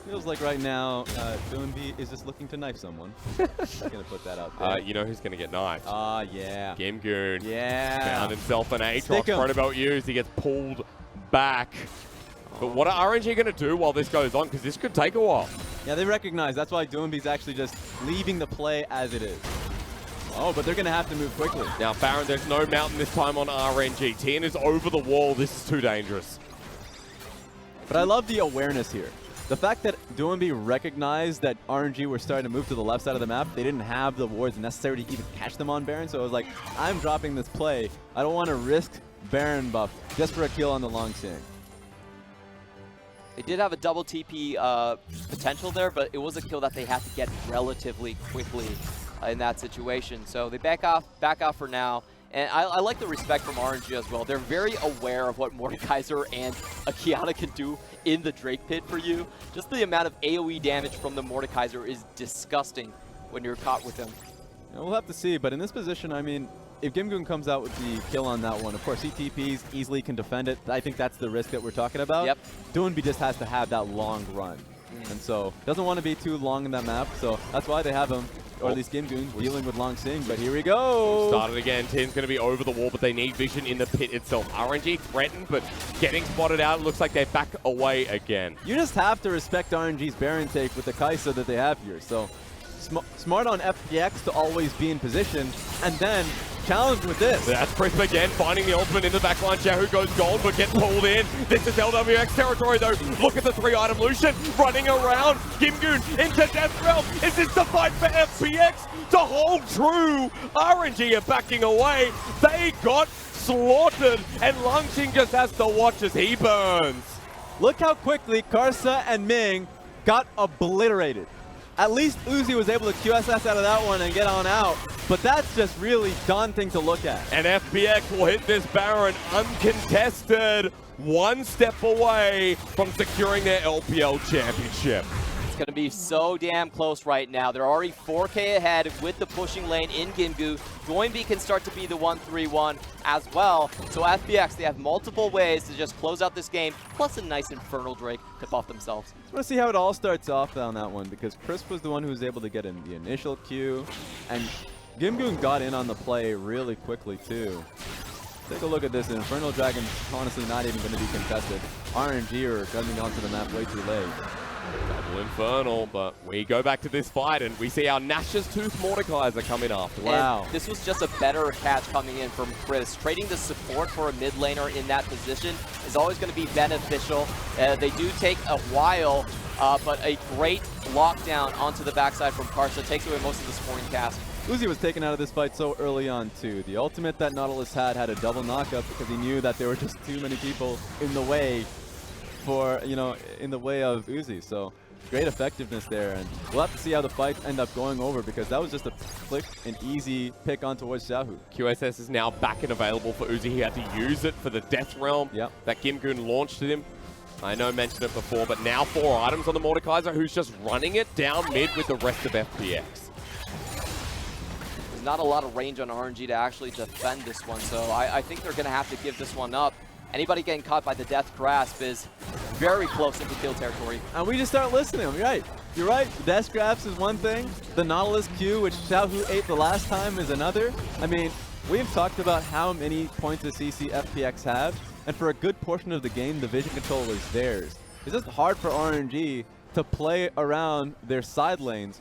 Feels like right now, Doinb is just looking to knife someone. Just gonna put that out there. You know who's going to get knifed? Yeah. GimGoon. Yeah. Found himself an Aatrox. Stick 'em. Protobelt used. He gets pulled back. But what are RNG going to do while this goes on? Because this could take a while. Yeah, they recognize. That's why Doinb's actually just leaving the play as it is. Oh, but they're going to have to move quickly. Now, Baron, there's no mountain this time on RNG. Tain is over the wall. This is too dangerous. But I love the awareness here. The fact that Doinb recognized that RNG were starting to move to the left side of the map, they didn't have the wards necessary to even catch them on Baron, so it was like, I'm dropping this play. I don't want to risk Baron buff just for a kill on the Langx. They did have a double TP potential there, but it was a kill that they had to get relatively quickly in that situation. So they back off for now. And I like the respect from RNG as well. They're very aware of what Mordekaiser and a Kiana can do in the Drake Pit for you. Just the amount of AoE damage from the Mordekaiser is disgusting when you're caught with him. Yeah, we'll have to see, but in this position, I mean, if GimGoon comes out with the kill on that one, of course, he TPs, easily can defend it. I think that's the risk that we're talking about. Yep. Doinb just has to have that long run. And so, doesn't want to be too long in that map, so that's why they have him, or at least GimGoon, dealing with Langx. But here we go! Started again. Tain's going to be over the wall, but they need vision in the pit itself. RNG threatened, but getting spotted out. It looks like they're back away again. You just have to respect RNG's Baron take with the Karsa that they have here. So, smart on FPX to always be in position, and then challenge with this. That's Crisp again, finding the ultimate in the backline. Xiahu goes gold, but gets pulled in. This is LWX territory, though. Look at the 3-item Lucian running around. GimGoon into Death Realm. Is this the fight for FPX to hold true? RNG are backing away. They got slaughtered, and Langx just has to watch as he burns. Look how quickly Karsa and Ming got obliterated. At least Uzi was able to QSS out of that one and get on out, but that's just really daunting to look at. And FPX will hit this Baron uncontested, one step away from securing their LPL championship. It's going to be so damn close right now. They're already 4K ahead with the pushing lane in GimGoon. Doinb can start to be the 1-3-1 as well. So FPX, they have multiple ways to just close out this game, plus a nice Infernal Drake to buff themselves. I want to see how it all starts off on that one, because Crisp was the one who was able to get in the initial queue, and GimGoon got in on the play really quickly too. Take a look at this. Infernal Dragon's honestly not even going to be contested. RNG are coming onto the map way too late. Double Infernal, but we go back to this fight and we see our Nash's Tooth Mordekaiser come in after. Wow. And this was just a better catch coming in from Chris. Trading the support for a mid laner in that position is always going to be beneficial. They do take a while, but a great lockdown onto the backside from Karsa takes away most of the scoring cast. Uzi was taken out of this fight so early on too. The ultimate that Nautilus had a double knockup because he knew that there were just too many people in the way for, in the way of Uzi. So great effectiveness there, and we'll have to see how the fights end up going over because that was just a click and easy pick on towards Xiahu. QSS is now back and available for Uzi. He had to use it for the Death Realm that GimGoon launched at him. I know I mentioned it before, but now 4 items on the Mordekaiser, who's just running it down mid with the rest of FPX. There's not a lot of range on RNG to actually defend this one, so I think they're going to have to give this one up. Anybody getting caught by the Death Grasp is very close into kill territory. And we just start listening. You're right. Death Grasp is one thing. The Nautilus Q, which Xiahu ate the last time, is another. I mean, we've talked about how many points of CC FPX have, and for a good portion of the game, the vision control is theirs. It's just hard for RNG to play around their side lanes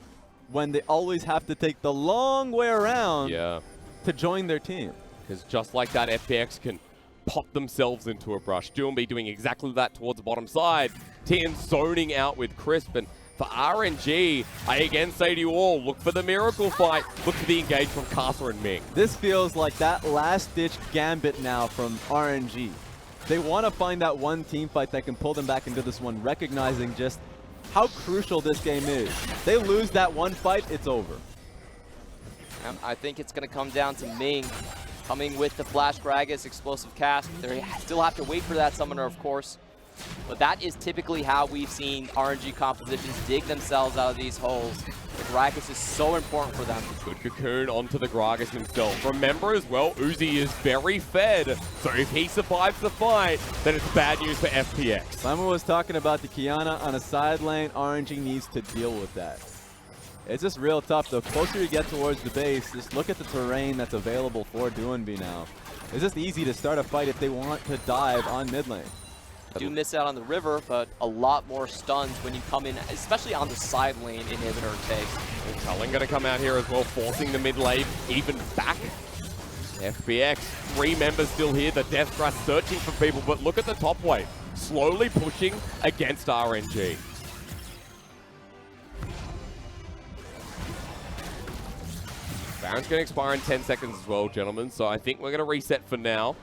when they always have to take the long way around to join their team. Because just like that, FPX can pop themselves into a brush. Doinb doing exactly that towards the bottom side. Tain zoning out with Crisp. And for RNG, I again say to you all, look for the miracle fight. Look for the engage from Karsa and Ming. This feels like that last-ditch gambit now from RNG. They want to find that one team fight that can pull them back into this one, recognizing just how crucial this game is. They lose that one fight, it's over. I think it's going to come down to Ming coming with the Flash Gragas explosive cast. They still have to wait for that summoner, of course. But that is typically how we've seen RNG compositions dig themselves out of these holes. The Gragas is so important for them. Good cocoon onto the Gragas himself. Remember as well, Uzi is very fed. So if he survives the fight, then it's bad news for FPX. Simon was talking about the Kiana on a side lane. RNG needs to deal with that. It's just real tough. The closer you get towards the base, just look at the terrain that's available for Doinb now. It's just easy to start a fight if they want to dive on mid lane. You do miss out on the river, but a lot more stuns when you come in, especially on the side lane inhibitor takes. Cullen going to come out here as well, forcing the mid lane even back. FPX, 3 members still here. The Death Grasp searching for people, but look at the top wave. Slowly pushing against RNG. Baron's going to expire in 10 seconds as well, gentlemen, so I think we're going to reset for now.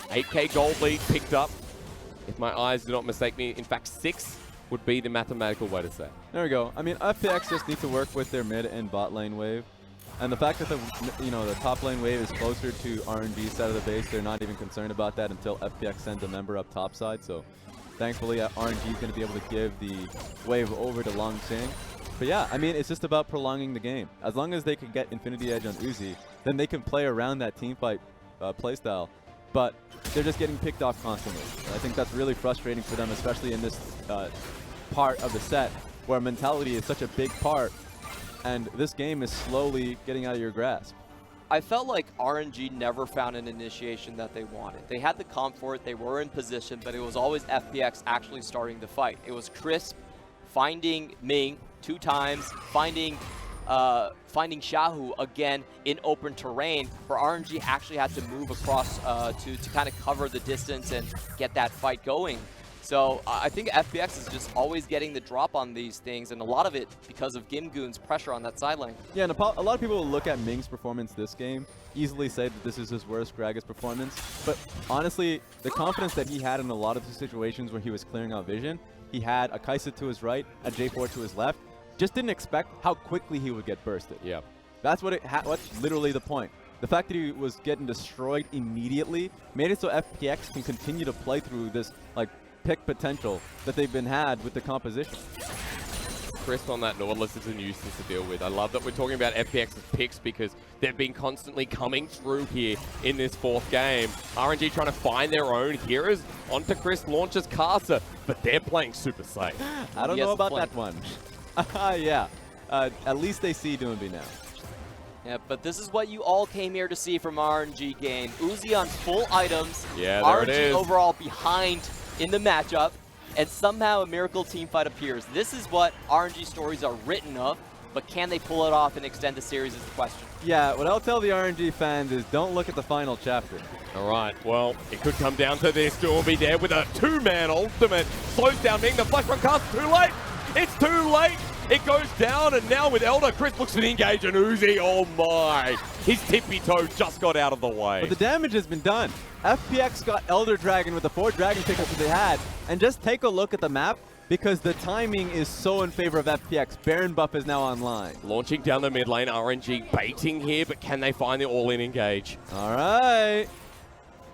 8k gold lead picked up. If my eyes do not mistake me, in fact, 6 would be the mathematical way to say. There we go. I mean, FPX just need to work with their mid and bot lane wave. And the fact that the top lane wave is closer to RNG's side of the base, they're not even concerned about that until FPX sends a member up top side. So thankfully, RNG is going to be able to give the wave over to Langx. But yeah, I mean, it's just about prolonging the game. As long as they can get Infinity Edge on Uzi, then they can play around that teamfight playstyle. But they're just getting picked off constantly. And I think that's really frustrating for them, especially in this part of the set where mentality is such a big part, and this game is slowly getting out of your grasp. I felt like RNG never found an initiation that they wanted. They had the comp for it, they were in position, but it was always FPX actually starting the fight. It was Crisp finding Ming 2 times, finding Xiahu again in open terrain, where RNG actually had to move across to kind of cover the distance and get that fight going. So I think FPX is just always getting the drop on these things, and a lot of it because of GimGoon's pressure on that side lane. Yeah, and a lot of people will look at Ming's performance this game, easily say that this is his worst Gragas performance, but honestly, the confidence that he had in a lot of the situations where he was clearing out vision, he had a Kaisa to his right, a J4 to his left, just didn't expect how quickly he would get bursted. Yeah. That's what's literally the point. The fact that he was getting destroyed immediately made it so FPX can continue to play through this like pick potential that they've been had with the composition. Crisp on that Nautilus is a nuisance to deal with. I love that we're talking about FPX's picks because they've been constantly coming through here in this 4th game. RNG trying to find their own heroes. Onto Crisp launches Karsa, but they're playing super safe. I don't know about that one. Yeah, at least they see Doinb now. Yeah, but this is what you all came here to see from RNG game. Uzi on full items. Yeah, there RNG it is. overall behind in the matchup. and somehow a miracle team fight appears. This is what RNG stories are written of, but can they pull it off and extend the series is the question. Yeah, what I'll tell the RNG fans is don't look at the final chapter. All right, well, it could come down to this. Doinb there with a two-man ultimate. Slows down Ming. The flash from Karsa, too late. It's too late. It goes down, and now with Elder, Chris looks to engage and Uzi. Oh my. His tippy toe just got out of the way. But the damage has been done. FPX got Elder Dragon with the 4 Dragon pickups that they had. And just take a look at the map, because the timing is so in favor of FPX. Baron buff is now online. Launching down the mid lane, RNG baiting here, but can they find the all-in engage? All right.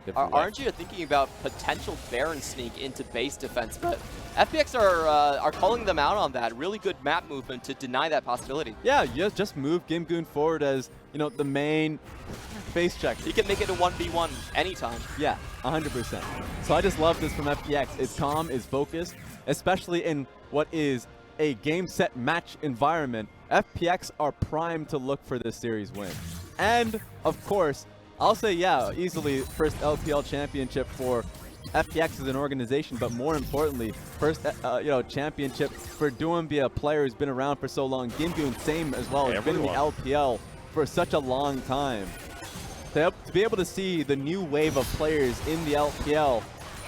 RNG are thinking about potential Baron sneak into base defense, but FPX are calling them out on that. Really good map movement to deny that possibility. Yeah, you just move GimGoon forward as, you know, the main base check. He can make it a 1v1 anytime. Yeah, 100%. So I just love this from FPX. It's calm, it's focused, especially in what is a game set match environment. FPX are primed to look for this series win. And of course, I'll say, yeah, easily first LPL championship for FPX as an organization, but more importantly, first championship for Doinb, a player who's been around for so long. GimGoon, same as well, has been in the LPL for such a long time. To be able to see the new wave of players in the LPL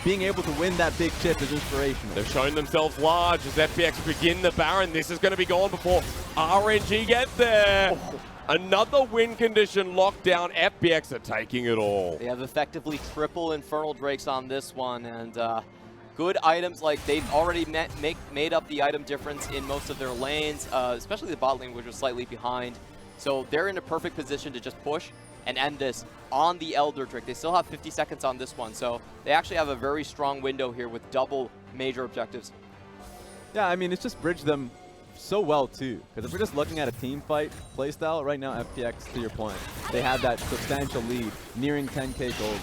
being able to win that big chip is inspirational. They've shown themselves large as FPX begin the Baron. This is going to be gone before RNG get there. Oh. Another win condition locked down. FPX are taking it all. They have effectively triple Infernal Drakes on this one, and good items. Like, they've already made up the item difference in most of their lanes, especially the bot lane, which was slightly behind. So they're in a perfect position to just push and end this on the Elder Trick. They still have 50 seconds on this one, so they actually have a very strong window here with double major objectives. Yeah, I mean, it's just bridged them so well too, because if we're just looking at a team fight playstyle right now, FPX, to your point, they have that substantial lead, nearing 10k gold.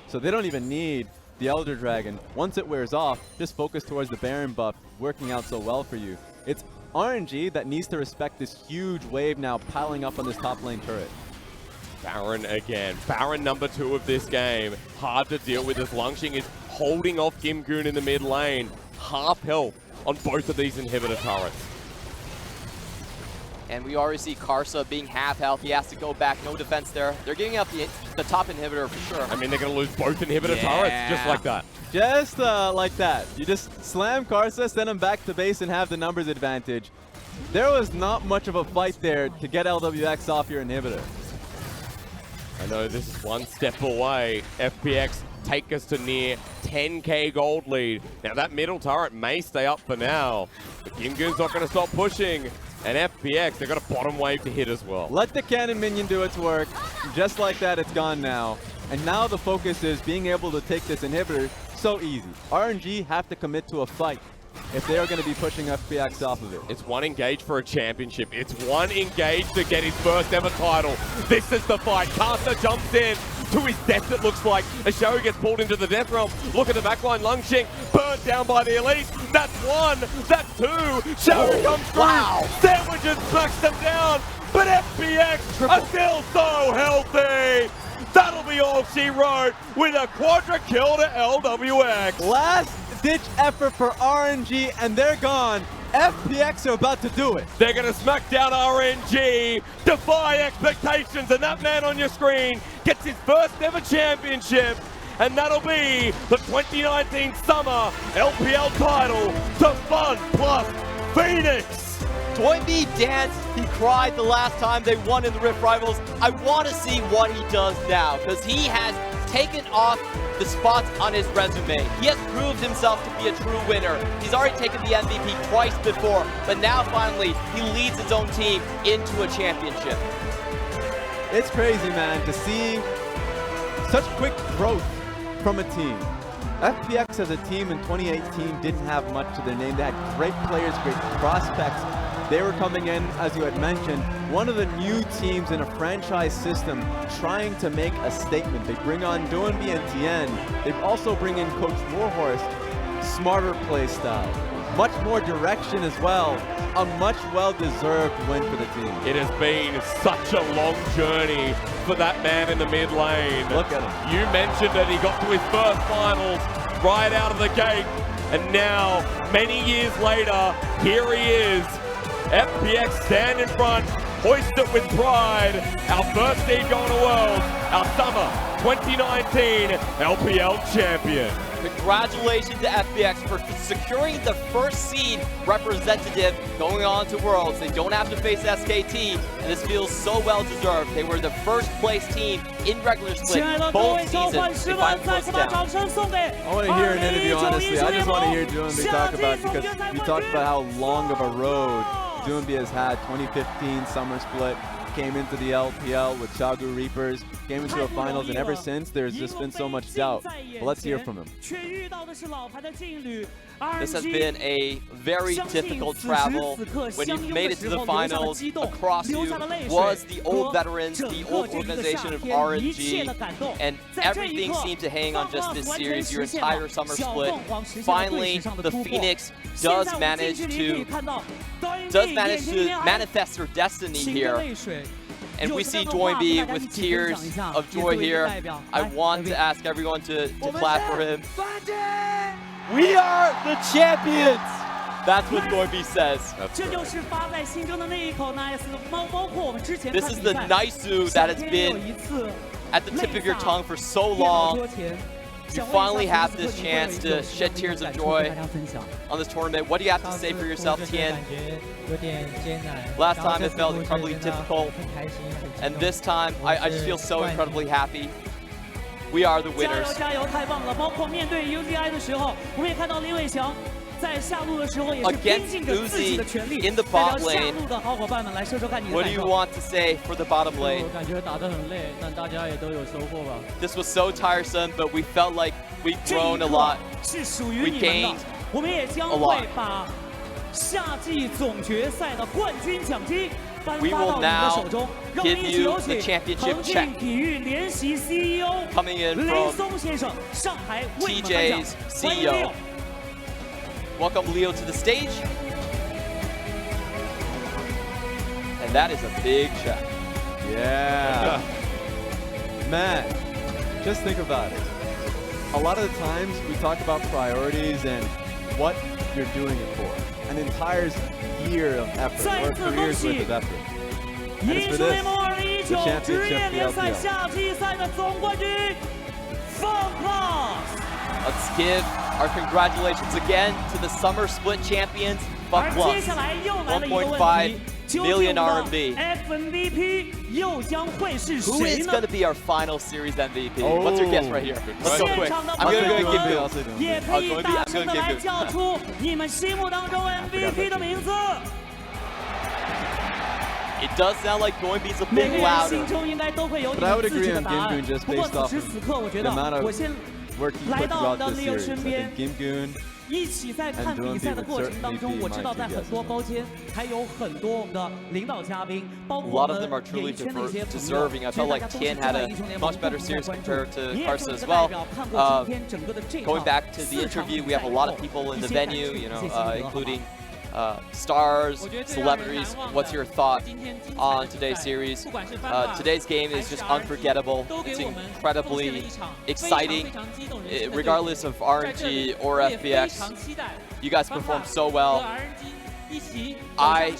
So they don't even need the Elder Dragon. Once it wears off, just focus towards the Baron buff, working out so well for you. It's RNG that needs to respect this huge wave now piling up on this top lane turret. Baron again. Baron number 2 of this game. Hard to deal with as Langx is holding off GimGoon in the mid lane. Half health on both of these inhibitor turrets. And we already see Karsa being half health. He has to go back. No defense there. They're giving up the top inhibitor for sure. I mean, they're going to lose both inhibitor turrets just like that. Just like that. You just slam Karsa, send him back to base, and have the numbers advantage. There was not much of a fight there to get LWX off your inhibitor. I know this is one step away. FPX take us to near 10k gold lead. Now that middle turret may stay up for now, but GimGoon's not going to stop pushing. And FPX, they've got a bottom wave to hit as well. Let the cannon minion do its work. Just like that, it's gone now. And now the focus is being able to take this inhibitor so easy. RNG have to commit to a fight if they are going to be pushing FPX off of it. It's one engage for a championship. It's one engage to get his first ever title. This is the fight. Karsa jumps in to his death, it looks like, as Xiahu gets pulled into the death realm. Look at the backline. Langx burned down by the elite. That's 1. That's 2. Xiahu comes through. Wow. Sandwiches smacks them down. But FPX are still so healthy. That'll be all she wrote with a quadra kill to LWX. Last-ditch effort for RNG, and they're gone. FPX are about to do it. They're going to smack down RNG, defy expectations, and that man on your screen gets his first ever championship, and that'll be the 2019 Summer LPL title to FunPlus Phoenix. Doinb danced, he cried the last time they won in the Rift Rivals. I want to see what he does now, because he has taken off the spots on his resume. He has proved himself to be a true winner. He's already taken the MVP twice before, but now finally he leads his own team into a championship. It's crazy, man, to see such quick growth from a team. FPX as a team in 2018 didn't have much to their name. They had great players, great prospects. They were coming in, as you had mentioned, one of the new teams in a franchise system trying to make a statement. They bring on Doinb and Tain. They also bring in Coach Warhorse, smarter play style, much more direction as well. A much well-deserved win for the team. It has been such a long journey for that man in the mid lane. Look at him. You mentioned that he got to his first finals right out of the gate. And now, many years later, here he is. FPX stand in front, hoist it with pride. Our first seed going to Worlds, our summer 2019 LPL champion. Congratulations to FPX for securing the first seed representative going on to Worlds. They don't have to face SKT, and this feels so well deserved. They were the first place team in regular split both seasons. They finally closed it down. I want to hear an interview, honestly. I just want to hear Doinb talk about it, because you talked about how long of a road Doinb has had. 2015 summer split, came into the LPL with Xiahu Reapers, came into the finals, and ever since there's just been so much doubt. But let's hear from him. This has been a very difficult travel. When you made it to the finals, across you was the old veterans, the old organization of RNG, and everything seemed to hang on just this series, your entire summer split. Finally, the Phoenix does manage to manifest their destiny here. And we see Doinb with tears of joy here. I want to ask everyone to clap for him. We are the champions! That's what Doinb says. This is the Naisu that has been at the tip of your tongue for so long. You finally have this chance to shed tears of joy on this tournament. What do you have to say for yourself, Tain? Last time it felt incredibly difficult, and this time I just feel so incredibly happy. We are the winners. Against Uzi in the bot lane, what do you want to say for the bottom lane? This was so tiresome, but we felt like we've grown a lot. We gained a lot. We will now give you the championship check. Coming in from TJ's CEO. Welcome Leo to the stage. And that is a big check. Yeah. Man, just think about it. A lot of the times we talk about priorities and what you're doing it for. An entire year of effort, or a career's worth of effort. And it's for this, the championship, the LPL. Let's give our congratulations again to the summer split champions, FunPlus. 1.5 million RMB. Who is going to be our final series MVP? Oh. What's your guess right here? Let's go quick. I'm going to go with GimGoon. I'm going to GimGoon. It does sound like Doinb's a bit louder. But I would agree on GimGoon just based off of the amount of work he put throughout this series. I think GimGoon and Doinb would certainly be my two guesses. A lot of them are truly deserving. I felt like Tain had a much better series compared to Karsa as well. Going back to the interview, we have a lot of people in the venue, you know, including stars, celebrities. What's your thought on today's series? Today's game is just unforgettable. It's incredibly exciting. Regardless of RNG or FPX, you guys performed so well. I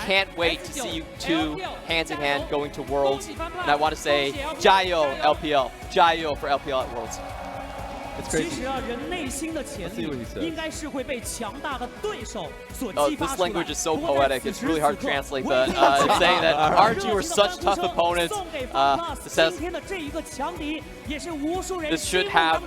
can't wait to see you two hands in hand going to Worlds. And I want to say, Xiahu LPL. Xiahu for LPL at Worlds. It's crazy. Let's see what he says. Oh, this language is so poetic. It's really hard to translate, but it's saying that RNG were such tough opponents. This should have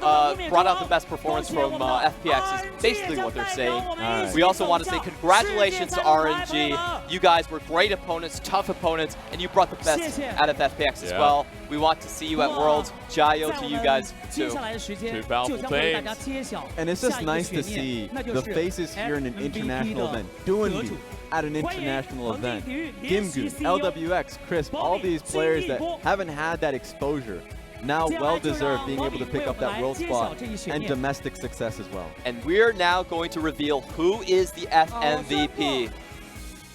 brought out the best performance from FPX, is basically what they're saying. Right. We also want to say congratulations to RNG. You guys were great opponents, tough opponents, and you brought the best out of FPX as well. We want to see you at Worlds. Xiahu to you guys, too. Two powerful teams. And it's just nice to see the faces here in an international event. Doinb at an international event. GimGoon, LWX, Crisp, all these players that haven't had that exposure. Now well-deserved being able to pick up that world spot and domestic success as well. And we're now going to reveal who is the FMVP.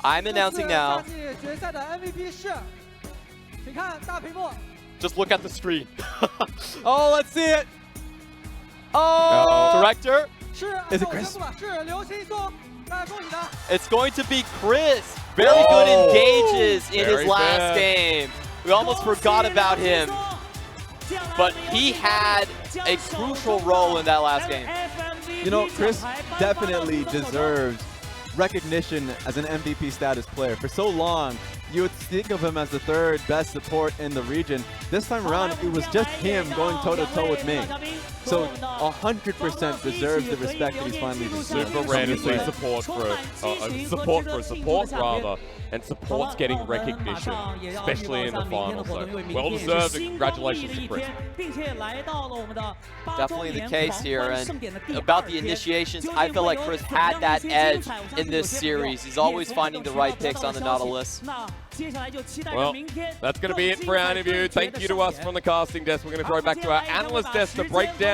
I'm announcing now. Just look at the screen. Oh, let's see it. Oh, director. Is it Chris? It's going to be Chris. Very good engages in his last game. We almost forgot about him. But he had a crucial role in that last game. You know, Chris definitely deserves recognition as an MVP status player. For so long, you would think of him as the third best support in the region. This time around, it was just him going toe-to-toe with Ming. So 100% deserves the respect that he's finally deserved. Super rare to see support for a support rather, and support's getting recognition, especially in the finals. So well deserved, and congratulations to Chris. Definitely the case here, and about the initiations, I feel like Chris had that edge in this series. He's always finding the right picks on the Nautilus. Well, that's going to be it for our interview. Thank you to us from the casting desk. We're going to throw back to our analyst desk to break down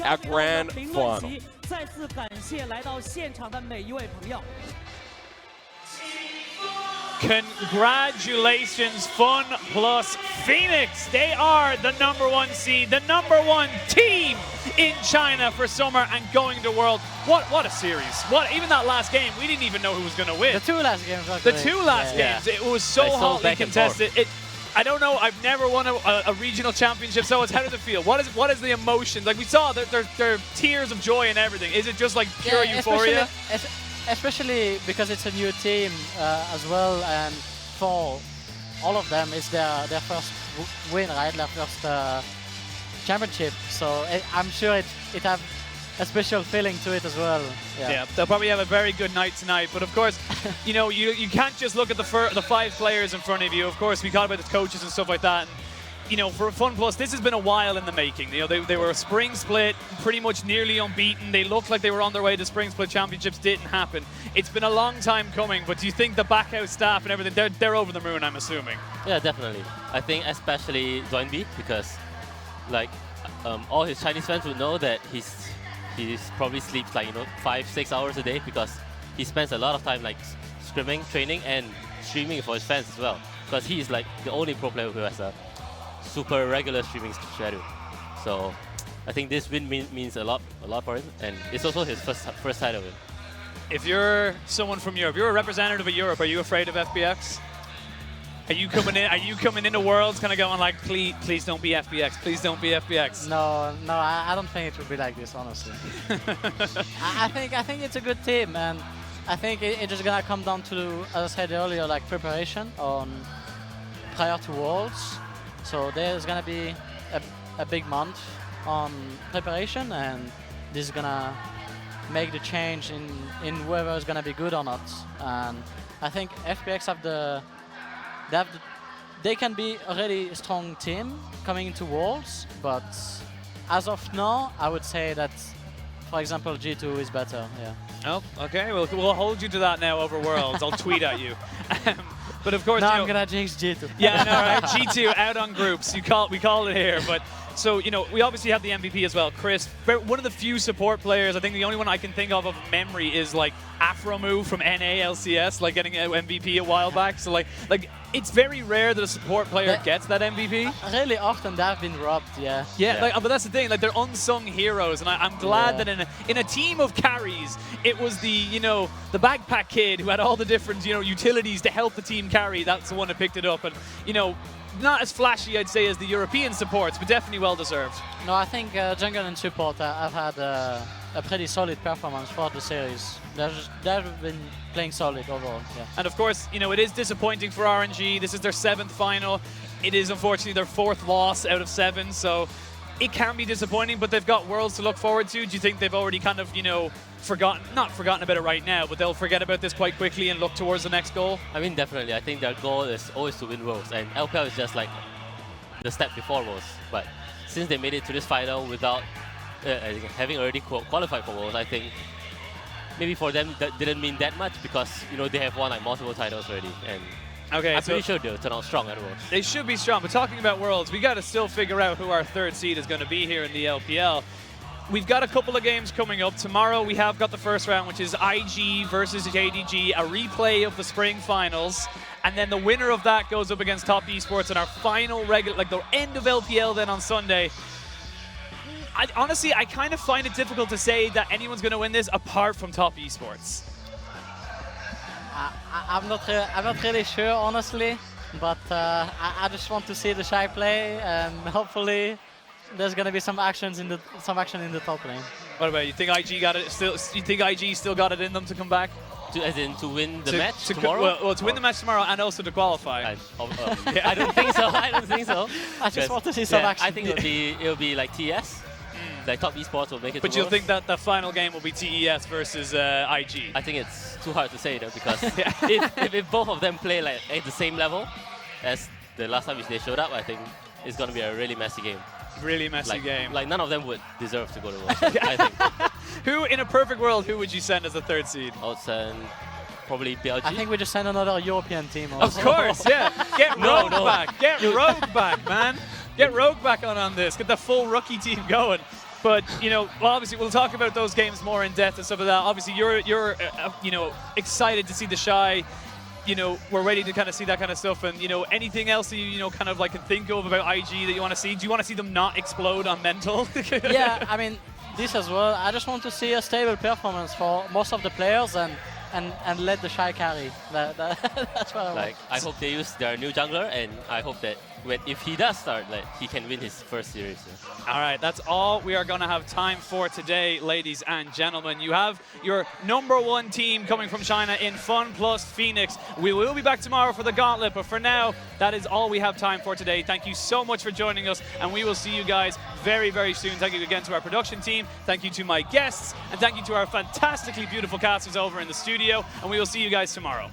our grand final. Congratulations, FunPlus Phoenix. They are the #1 seed, the #1 team in China for summer and going to World. What a series. Even that last game, we didn't even know who was going to win. The two last games. The two last games, it was so hotly contested. I don't know, I've never won a regional championship, so how does it feel? What is the emotions? Like we saw, there are tears of joy and everything. Is it just like pure euphoria? Especially because it's a new team as well, and for all of them, it's their first win, right? Their first championship. So I'm sure it have a special feeling to it as well. Yeah, they'll probably have a very good night tonight. But of course, you know, you can't just look at the 5 players in front of you. Of course, we talked about the coaches and stuff like that. And, you know, for FunPlus, this has been a while in the making. You know, they were a spring split, pretty much nearly unbeaten. They looked like they were on their way to spring split championships. Didn't happen. It's been a long time coming. But do you think the backhouse staff and everything, they're over the moon? I'm assuming. Yeah, definitely. I think especially Doinb, because like all his Chinese fans would know that he probably sleeps like 5-6 hours a day, because he spends a lot of time like scrimming, training, and streaming for his fans as well. Because he is like the only pro player who has a super regular streaming schedule. So I think this win means a lot for him, and it's also his first title win. If you're someone from Europe, you're a representative of Europe, are you afraid of FPX? Are you coming into Worlds kind of going like, please don't be FPX, please don't be FPX? No, I don't think it will be like this, honestly. I think it's a good team, and I think it's just gonna come down to, as I said earlier, like preparation prior to Worlds. So there's gonna be a big month on preparation, and this is gonna make the change in whoever is gonna be good or not. And I think FPX they can be already a strong team coming into Worlds, but as of now, I would say that, for example, G2 is better. Yeah. Oh, okay. We'll hold you to that now over Worlds. I'll tweet at you. But of course, I'm gonna jinx G2. Yeah, no, right? G2 out on groups. We call it here, but. So, you know, we obviously have the MVP as well, Chris. One of the few support players, I think the only one I can think of memory is like Afromu from NA/LCS, like getting an MVP a while back. So like it's very rare that a support player gets that MVP. Really often they've been robbed, yeah. Yeah, like, but that's the thing, like they're unsung heroes, and I'm glad that in a team of carries, it was the the backpack kid who had all the different utilities to help the team carry. That's the one that picked it up, and not as flashy, I'd say, as the European supports, but definitely well-deserved. No, I think jungle and support have had a pretty solid performance for the series. They've been playing solid overall, yeah. And of course, it is disappointing for RNG. This is their 7th final. It is unfortunately their 4th loss out of 7, so it can be disappointing, but they've got Worlds to look forward to. Do you think they've already kind of, not forgotten about it right now, but they'll forget about this quite quickly and look towards the next goal? I mean, definitely. I think their goal is always to win Worlds, and LPL is just like the step before Worlds. But since they made it to this final without having already qualified for Worlds, I think maybe for them that didn't mean that much, because they have won like multiple titles already, and I'm pretty sure they'll turn out strong at Worlds. They should be strong, but talking about Worlds, we got to still figure out who our 3rd seed is going to be here in the LPL. We've got a couple of games coming up. Tomorrow we have got the first round, which is IG versus JDG, a replay of the spring finals. And then the winner of that goes up against Top Esports in our final the end of LPL then on Sunday. Honestly, I kind of find it difficult to say that anyone's going to win this apart from Top Esports. I'm not really sure, honestly, but I just want to see the Shy play, and hopefully there's gonna be some action in the top lane. What about you? Think IG got it? You think IG still got it in them to come back? As in to win the match tomorrow? Well, to win the match tomorrow and also to qualify. I don't think so. I don't think so. I just want to see some action. I think it'll be like TS. Like Top Esports will make it. But you'll think that the final game will be TES versus IG? I think it's too hard to say though, because if both of them play like at the same level as the last time they showed up, I think it's going to be a really messy game. Really messy game. Like none of them would deserve to go to Worlds, I think. Who, in a perfect world, who would you send as a third seed? I would send probably BLG. I think we just send another European team also. Of course, yeah. Get Rogue back. Get Rogue back, man. Get Rogue back on this. Get the full rookie team going. But, you know, well, obviously, we'll talk about those games more in depth and stuff like that. Obviously, you're you know, excited to see the Shy. You know, we're ready to kind of see that kind of stuff. And, you know, anything else that you know, kind of like can think of about IG that you want to see? Do you want to see them not explode on mental? Yeah, I mean, this as well. I just want to see a stable performance for most of the players and let the Shy carry. That's what I want. I hope they use their new jungler, and I hope that if he does start, he can win his first series. All right, that's all we are going to have time for today, ladies and gentlemen. You have your #1 team coming from China in FunPlus Phoenix. We will be back tomorrow for the Gauntlet, but for now, that is all we have time for today. Thank you so much for joining us, and we will see you guys very, very soon. Thank you again to our production team. Thank you to my guests, and thank you to our fantastically beautiful casters over in the studio, and we will see you guys tomorrow.